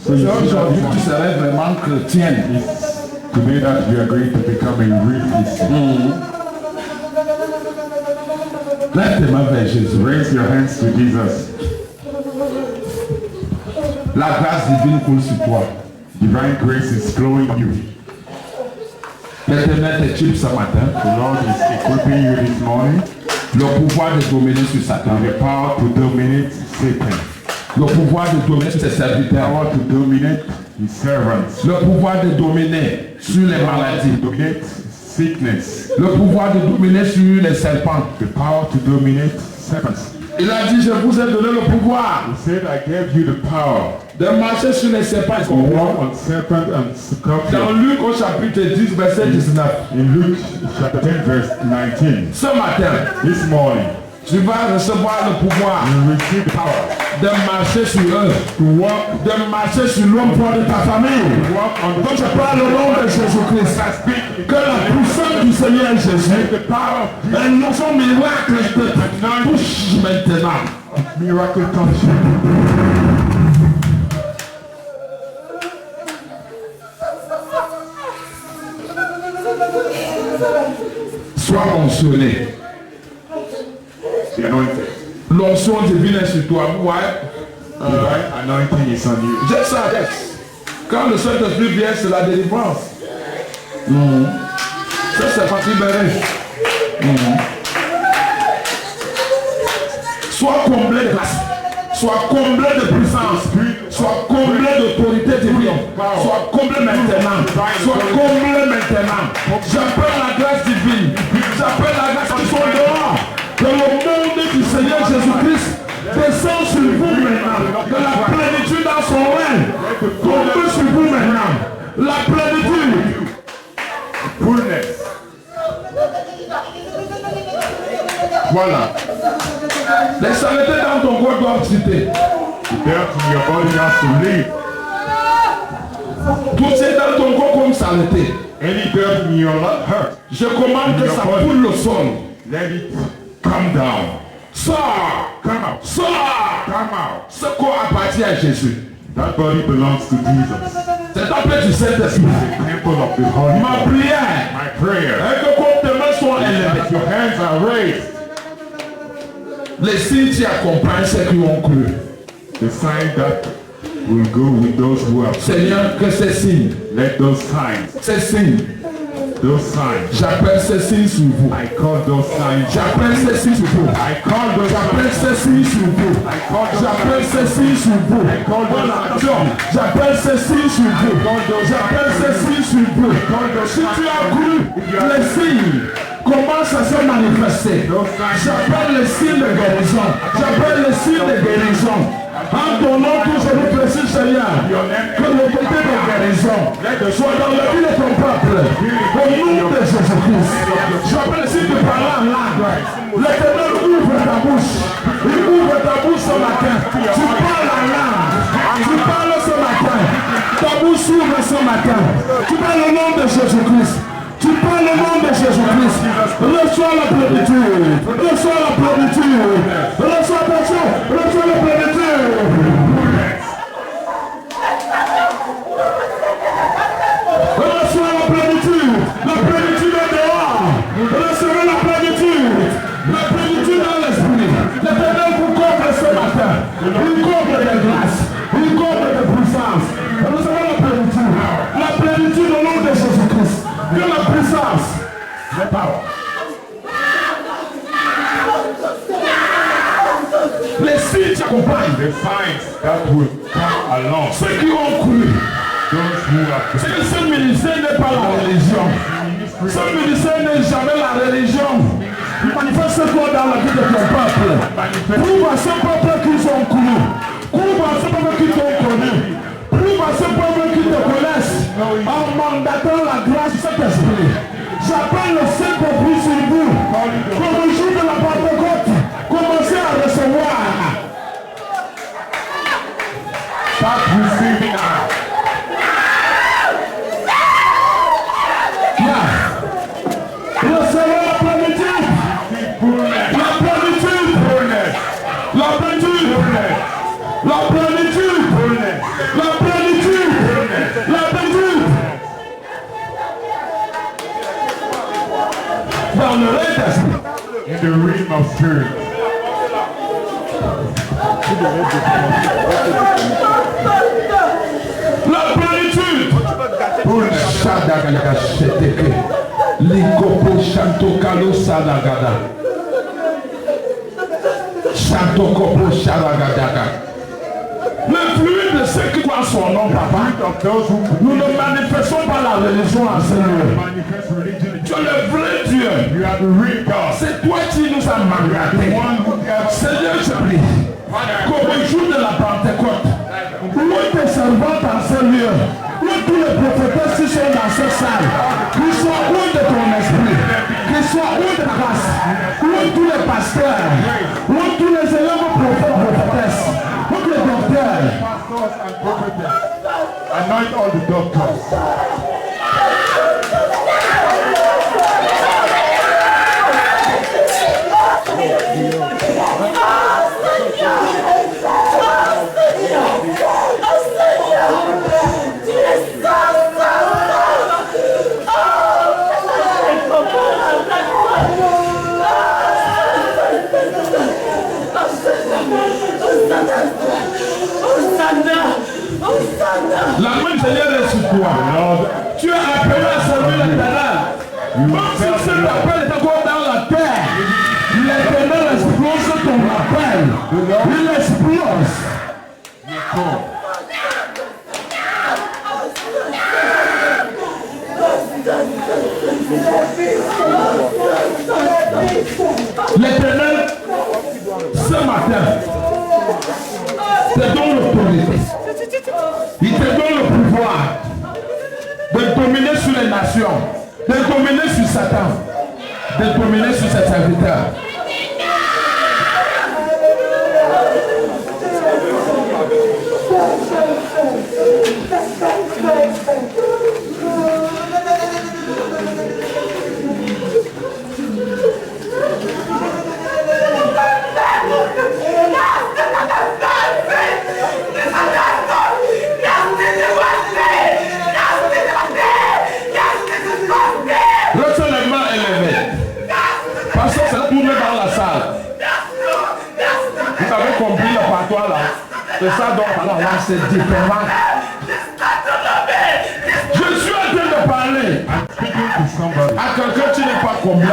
S2: So you see
S1: Aujourd'hui, tu serais vraiment chrétienne.
S2: today that you are going to become a real Christian.
S1: Lève tes mains vers Jésus.
S2: Raise your hands to Jesus.
S1: La grâce divine coule sur toi.
S2: Divine grace is flowing on you.
S1: L'éternel t'équipe ce matin.
S2: The Lord is equipping you this morning.
S1: Le pouvoir de dominer sur Satan.
S2: The power to dominate Satan.
S1: Le pouvoir de dominer sur ses serviteurs.
S2: Power to dominate his servants.
S1: Le pouvoir de dominer sur les maladies.
S2: To dominate sickness.
S1: Le pouvoir de dominer sur les serpents.
S2: The power to dominate serpents.
S1: Il a dit, je vous ai donné le pouvoir
S2: He said, I gave you the power
S1: de marcher sur les serpents.
S2: to walk on serpent and
S1: Dans
S2: scorpion.
S1: Luc au chapitre 10, verset 19.
S2: In Luke chapter 10 verse 19.
S1: Ce matin,
S2: This morning,
S1: tu vas recevoir le pouvoir
S2: you receive the power
S1: de marcher sur eux,
S2: to walk,
S1: de marcher sur l'emploi de ta famille.
S2: walk on
S1: Donc je parle au nom de Jésus-Christ. Que la puissance du Seigneur Jésus,
S2: the power of
S1: un nouveau miracle te touche maintenant.
S2: miracle touch.
S1: Sois mentionné.
S2: The anointing.
S1: L'onction divine est sur toi. Vous voyez?
S2: Divine anointing is on you.
S1: J'ai ça, Alex. Quand le Saint-Esprit vient, c'est la délivrance. Ça, c'est pas libéré. Sois comblé de grâce. Sois comblé de puissance. Sois comblé d'autorité divine. Sois comblé maintenant. Sois comblé maintenant. J'appelle la grâce divine. J'appelle la grâce qui sont dehors. Que le monde du Seigneur Jésus-Christ descend sur vous maintenant. Que la plénitude dans son règne tombe sur vous maintenant. La plénitude.
S2: Fullness.
S1: Voilà. Les saletés dans ton corps doivent citer.
S2: The death in your body has to leave.
S1: Tout est dans ton corps comme saleté.
S2: Any death in your heart,
S1: Je commande que ça coule le sol.
S2: let it come down.
S1: Sors.
S2: Come out.
S1: Sors.
S2: Come out.
S1: Ce corps appartient à Jésus.
S2: That body belongs to Jesus.
S1: C'est appelé du Saint-Esprit.
S2: The temple of the Holy
S1: Ma
S2: Ghost.
S1: prière
S2: My prayer
S1: est que comme tes mains sont
S2: is that
S1: élevées,
S2: your hands are raised.
S1: les signes qui accompagnent ceux qui ont cru.
S2: The sign that will go with those who have.
S1: Seigneur, que ces signes, j'appelle ces signes sur vous.
S2: I call those signs.
S1: J'appelle ces signes sur vous.
S2: I call those
S1: J'appelle
S2: signs.
S1: ces signes sur vous. J'appelle ces signes sur vous. Voilà, attention. J'appelle ces signes sur vous. J'appelle ces signes sur vous. Si tu as cru, les signes commencent à se manifester. J'appelle les signes de guérison. J'appelle les signes de guérison. En ton nom, tout je vous précise, Seigneur, que l'autorité de guérison soit dans la vie de ton peuple. Au nom de Jésus-Christ. J'appelle les signes de parler en langue. L'Éternel ouvre ta bouche. Il ouvre ta bouche ce matin. Tu parles en langue. Tu parles ce matin. Ta bouche s'ouvre ce matin. Tu parles au nom de Jésus-Christ. Tu parles au nom de Jésus-Christ. Reçois la plénitude. Reçois la plénitude. Reçois la plénitude. Reçois la plénitude. Reçois la plénitude. La plénitude est dehors. Recevez la plénitude. La plénitude dans l'esprit. L'Éternel vous comble ce matin. Il comble de grâce. Il comble de puissance. Recevez la plénitude. La plénitude au nom de Jésus-Christ. De la puissance. The power. Les signes qui accompagnent.
S2: The signs that will come along.
S1: Ceux qui ont cru.
S2: Those who have.
S1: Ce ministère n'est pas la religion. Ce ministère n'est jamais la religion. Manifeste-toi dans la vie de ton peuple. Prouve à ce peuple qu'ils ont cru. Prouve à ce peuple qu'ils t'ont connu. Prouve à ce peuple qu'ils te connaissent. Comme le jour de la Pentecôte, commencez à recevoir.
S2: Start receiving now.
S1: Recevez la plénitude. La plénitude. La plénitude. La plénitude. La plénitude. La plénitude. Dans le règne
S2: In the realm of spirit.
S1: la plénitude. Shadagalaga sheteke. Likopo shantokalo sadagada. Shantokopo shadagadaga. Le fluide de ceux qui croient son nom, papa. Nous ne manifestons pas la religion en Seigneur. Tu es le vrai Dieu. C'est toi qui nous as mandaté. Seigneur, je prie. Comme le jour de la Pentecôte. Où tes servantes en ce lieu. Où tous les prophétesses qui sont dans cette salle. Qu'ils soient où de ton esprit. Qu'ils soient où de grâce. Où tous les pasteurs. Où tous les élèves prophètes, prophétesses. Où les docteurs.
S2: Pastors and prophets. Anoint all the doctors.
S1: La main du Seigneur est sur toi. Tu es appelé à servir l'Éternel. Même si cet appel est encore dans la terre, l'Éternel explose ton appel. Il explose. L'Éternel, ce matin, te donne l'autorité. Il te donne le pouvoir de dominer sur les nations, de dominer sur Satan, de dominer sur ses serviteurs. Retiens les mains élevées. Parce que c'est tourné dans la salle. Vous avez compris le patois là. C'est ça donc alors là c'est différent. Je suis en train de parler à quelqu'un qui n'est pas combien.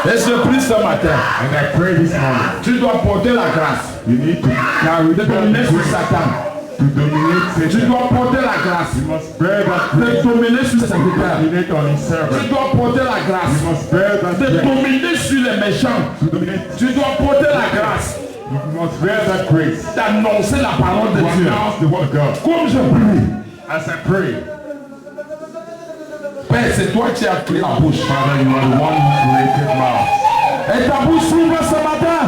S1: Et je prie ce matin.
S2: And I pray this morning.
S1: Tu dois porter la grâce.
S2: You need to carry
S1: De dominer sur Satan.
S2: to dominate Satan.
S1: Tu dois porter la grâce.
S2: You must bear that
S1: De
S2: grace.
S1: dominer sur ses serviteurs.
S2: Dominate on his
S1: Tu
S2: servant.
S1: dois porter la grâce.
S2: You must bear that
S1: De
S2: grace.
S1: dominer sur les méchants.
S2: To dominate.
S1: Tu dois porter la grâce
S2: You must bear that grace.
S1: d'annoncer la parole de
S2: To
S1: Dieu.
S2: announce the word of God.
S1: Comme je prie,
S2: As I pray,
S1: Père, c'est toi qui as créé la bouche.
S2: Father, you are the one who created mouth.
S1: Et ta bouche s'ouvre ce matin.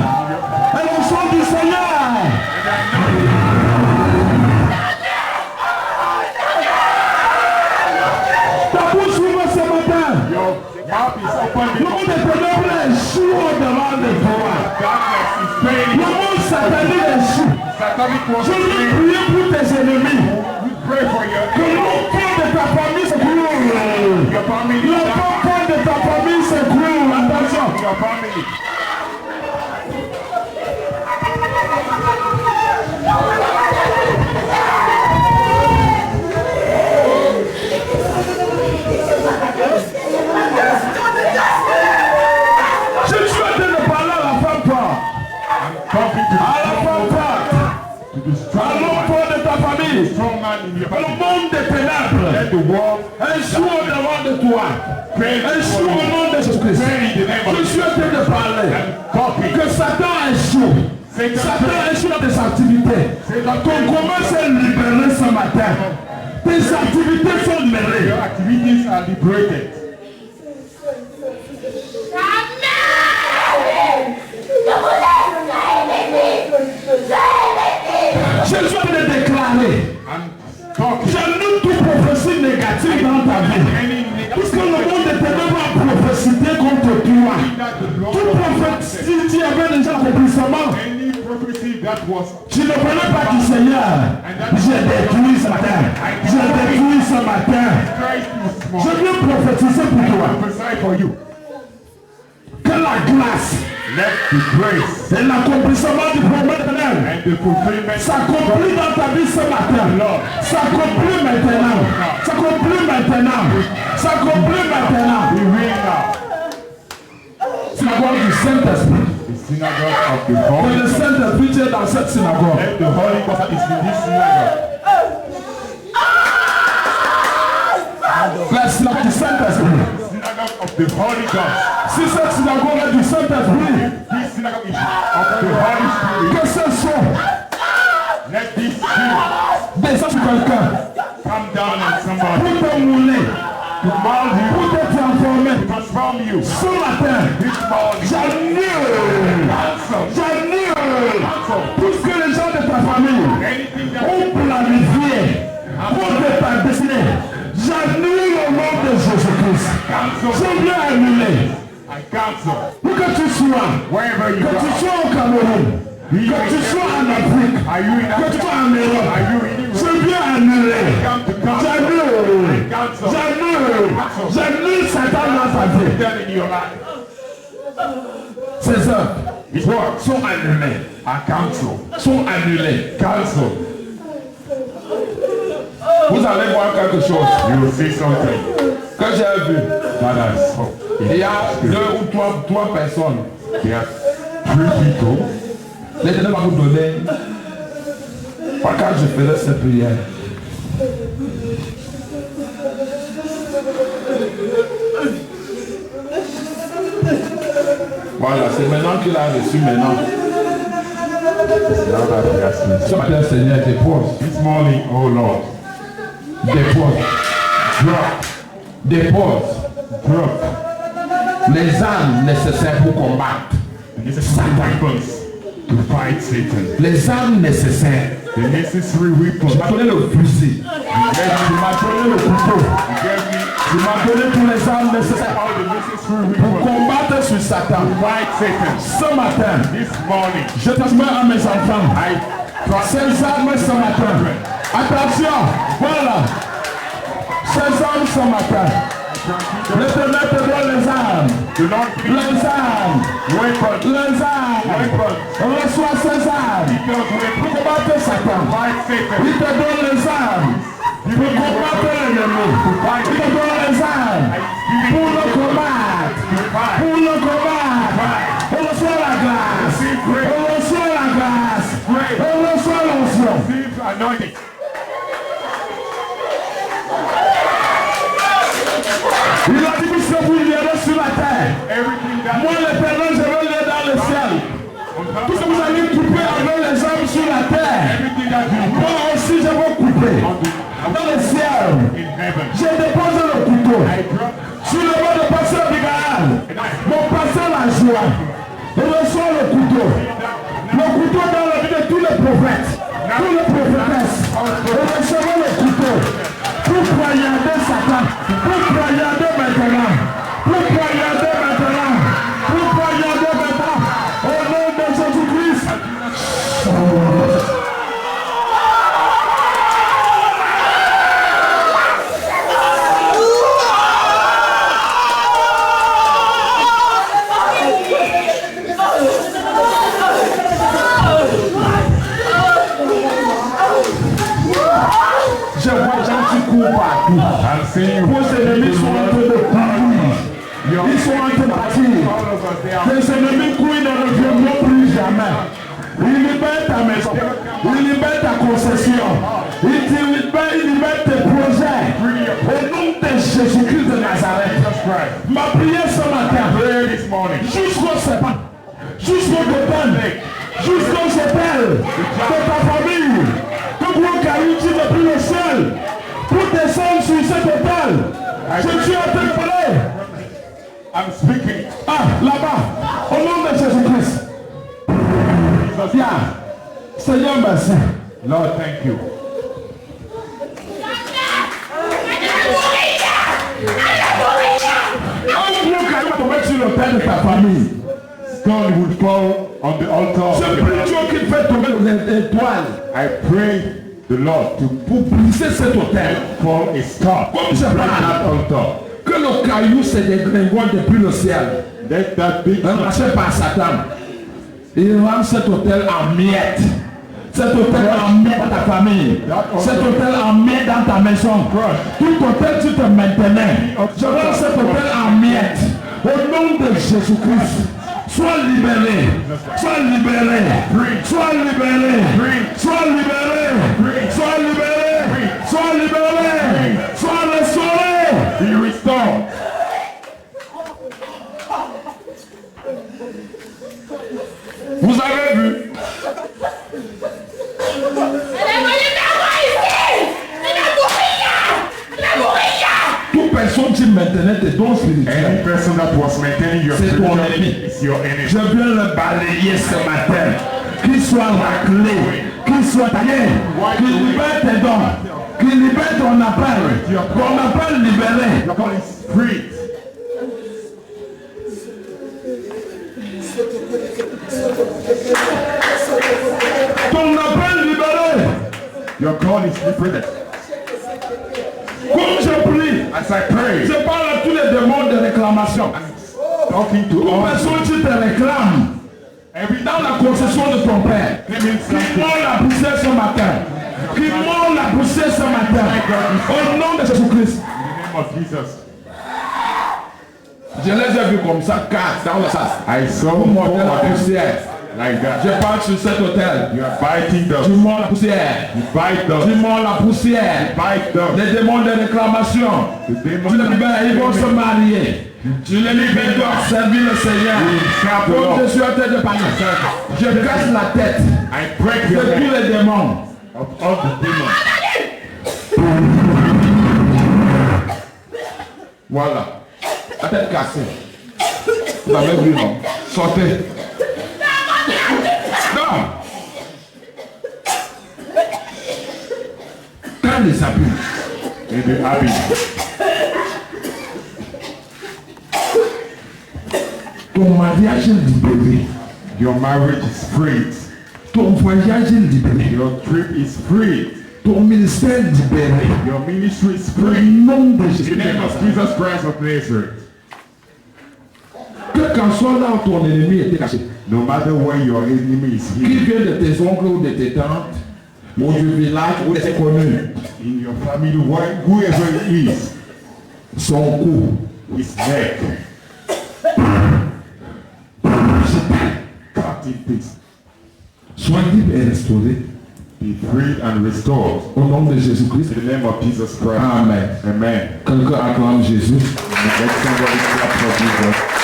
S1: Et le son du Seigneur. Ta bouche s'ouvre ce matin.
S2: Your mouth is open
S1: Le monde des ténèbres échoue au-devant de toi.
S2: darkness is
S1: Le
S2: fading.
S1: monde satanique échoue.
S2: Satanic
S1: Je
S2: was
S1: veux
S2: fading.
S1: prier pour tes ennemis.
S2: We pray for
S1: Que
S2: your
S1: l'enfant de ta famille s'écroule.
S2: family.
S1: L'enfant de ta famille s'écroule. Attention.
S2: Your family.
S1: Je suis en train de parler à la femme forte.
S2: Talking to
S1: À la femme forte.
S2: the
S1: À
S2: strong man.
S1: l'enfant de ta famille.
S2: Strong man in your
S1: Le
S2: family.
S1: monde des ténèbres.
S2: Let the world
S1: Échoue au-devant de toi. Échoue au nom de Jésus-Christ. Je suis en train de parler. Que Satan échoue. Satan échoue dans tes activités. Ton commerce est libéré ce matin. Tes activités sont libérées.
S2: Your activities are liberated.
S1: Tout prophète, il y avait déjà l'accomplissement. Tu ne connais pas du Seigneur. J'ai détruit ce matin. J'ai détruit ce matin. Je viens prophétiser pour toi. Que la grâce et l'accomplissement du problème s'accomplit dans ta vie ce matin. S'accomplit maintenant. S'accomplit maintenant. S'accomplit maintenant. Synagogue du Saint-Esprit. Que le Saint-Esprit est dans cette synagogue. La synagogue du Saint-Esprit. Si cette synagogue est du Saint-Esprit, que ce soit descend sur quelqu'un pour te mouler, pour te transformer. Ce matin, j'annule tout ce que les gens de ta famille ont planifié pour ta destinée. J'annule au nom de Jésus-Christ. Je viens annuler. Où que tu sois au Cameroun, que tu sois en Afrique, que tu sois en Europe, je viens annuler. J'annule Satan dans ta vie. Ces œuvres sont annulées. Sont annulées. Vous allez voir quelque chose. Que j'ai vu. Il y a 2 ou 3 personnes. L'Éternel va vous donner. Quand je faisais cette prière. Voilà, c'est maintenant qu'il a reçu maintenant. Ce matin, Seigneur, dépose.
S2: This morning, oh Lord.
S1: Dépose. Drop. Dépose. Drop. Les armes nécessaires pour combattre.
S2: To fight Satan.
S1: Les armes nécessaires.
S2: The necessary weapons.
S1: Tu m'as donné le fusil. Tu m'as donné le couteau. Tu m'as donné tous les armes nécessaires pour combattre sur Satan.
S2: Fight Satan.
S1: Ce matin,
S2: This morning,
S1: je transmets à mes enfants ces armes ce matin. Attention, voilà. Ces armes ce matin. L'Éternel te donne les armes. Les armes. Les armes. Reçois ces armes. Pour combattre Satan. Il te donne les armes. Pour combattre l'ennemi. Il te donne les armes. Pour le combattre. Pour le combattre. On reçoit la grâce. On reçoit la grâce. On reçoit l'onction. Il a dit que ce que vous lirez sur la terre. Moi l'Éternel, je vais lire dans le ciel. Tout ce que vous allez couper avec les hommes sur la terre. Moi aussi je vais couper. Dans le ciel. J'ai déposé le couteau. Sur le mot de pasteur Abigail. Mon pasteur la joie. Je reçois le couteau. Le couteau dans la vie de tous les prophètes. Tous les prophétesses. Je reçois le couteau. Pour poignarder Satan. Pour poignarder maintenant. Pour poignarder maintenant. Pour poignarder maintenant. Au nom de Jésus-Christ. Je vois les gens qui courent partout. Vos ennemis sont en train de courir. Ils sont en train de partir. Les ennemis courent, ne reviendront plus jamais. Ils libèrent ta maison. Ils libèrent ta concession. Ils libèrent tes projets. Au nom de Jésus-Christ de Nazareth. Ma prière ce matin. Jusqu'au septembre. Jusqu'au total. Jusqu'au septembre. De ta famille. Que vous tu n'es plus le seul pour descendre sur ce total. Je suis en train de parler.
S2: I'm speaking.
S1: Ah, là-bas, au nom de Jésus-Christ. Viens. Seigneur, merci.
S2: Lord, thank you.
S1: Un bloc va tomber sur le père de ta famille.
S2: Stone will fall on the altar.
S1: Je prie Dieu qu'il fait tomber les étoiles
S2: I pray the Lord to
S1: pour briser cet hôtel.
S2: fall a star
S1: Comme
S2: to
S1: je
S2: break that
S1: parle,
S2: altar.
S1: que le caillou se dégringole depuis le ciel.
S2: Let that big
S1: Racheté par Satan. Il rend cet hôtel en miettes. Cet hôtel en miettes dans ta famille. Cet hôtel en miettes dans ta maison. Tout hôtel tu te maintenais. Je rends cet hôtel en miettes. Au nom de Jésus-Christ. Sois libéré. Sois libéré. Sois libéré. Sois libéré. Sois libéré. Sois libéré. Sois restauré.
S2: be restored.
S1: Vous avez vu? Toute personne qui maintenait tes dons
S2: Any
S1: spirituels,
S2: person that was maintaining your
S1: c'est ton
S2: spiritual
S1: ennemi.
S2: is your enemy.
S1: Je viens le balayer ce matin. Qu'il soit raclé, qu'il soit taillé, qu'il libère tes dons, qu'il libère ton appel, ton appel libéré.
S2: Your call is free.
S1: Ton appel libéré.
S2: Your call is liberated.
S1: Comme je prie,
S2: As I pray,
S1: je parle à tous les démons de réclamation.
S2: talking to
S1: Toute
S2: all
S1: personne qui te réclame
S2: every
S1: dans la concession de ton père, qui mord la poussière ce matin, qui mord la poussière ce matin, au nom de Jésus-Christ.
S2: in the name of Jesus.
S1: Je les ai vus comme ça, 4 dans le sas.
S2: I saw
S1: Vous mordez la
S2: them
S1: poussière.
S2: like that.
S1: Je parle sur cet hôtel.
S2: You are biting
S1: Tu
S2: them.
S1: mords la poussière.
S2: You bite
S1: Tu
S2: them.
S1: mords la poussière.
S2: Bite them.
S1: Les démons de réclamation.
S2: The demons
S1: Tu les libères, ils vont se marier. Tu les libères, ils doivent servir le Seigneur.
S2: serve the
S1: Comme
S2: Lord.
S1: je suis en train de parler, je casse la tête
S2: I break
S1: de
S2: your
S1: tous
S2: head
S1: les démons.
S2: of all the demons.
S1: Voilà. La tête cassée. Vous avez vu, non? Sortez. Non. Quand les appuis,
S2: In the abbey.
S1: ton mariage est libéré.
S2: Your marriage is free.
S1: Ton voyage est libéré.
S2: Your trip is free.
S1: Ton ministère est libéré.
S2: Your ministry is
S1: Au
S2: free.
S1: nom de
S2: In the
S1: Jésus.
S2: name of Jesus Christ of Nazareth.
S1: Que qu'en soit là où ton ennemi était caché,
S2: No matter where your enemy is
S1: qui
S2: hidden,
S1: vient de tes oncles ou de tes tantes, ou du village ou de tes connus,
S2: in your family, whoever it is,
S1: son cou,
S2: his neck, cut in peace.
S1: soit libre et restauré.
S2: Be freed and restored.
S1: Au nom de Jésus-Christ.
S2: In the name of Jesus Christ.
S1: Amen.
S2: Amen.
S1: Quelqu'un acclame Jésus.
S2: Let somebody clap for Jesus.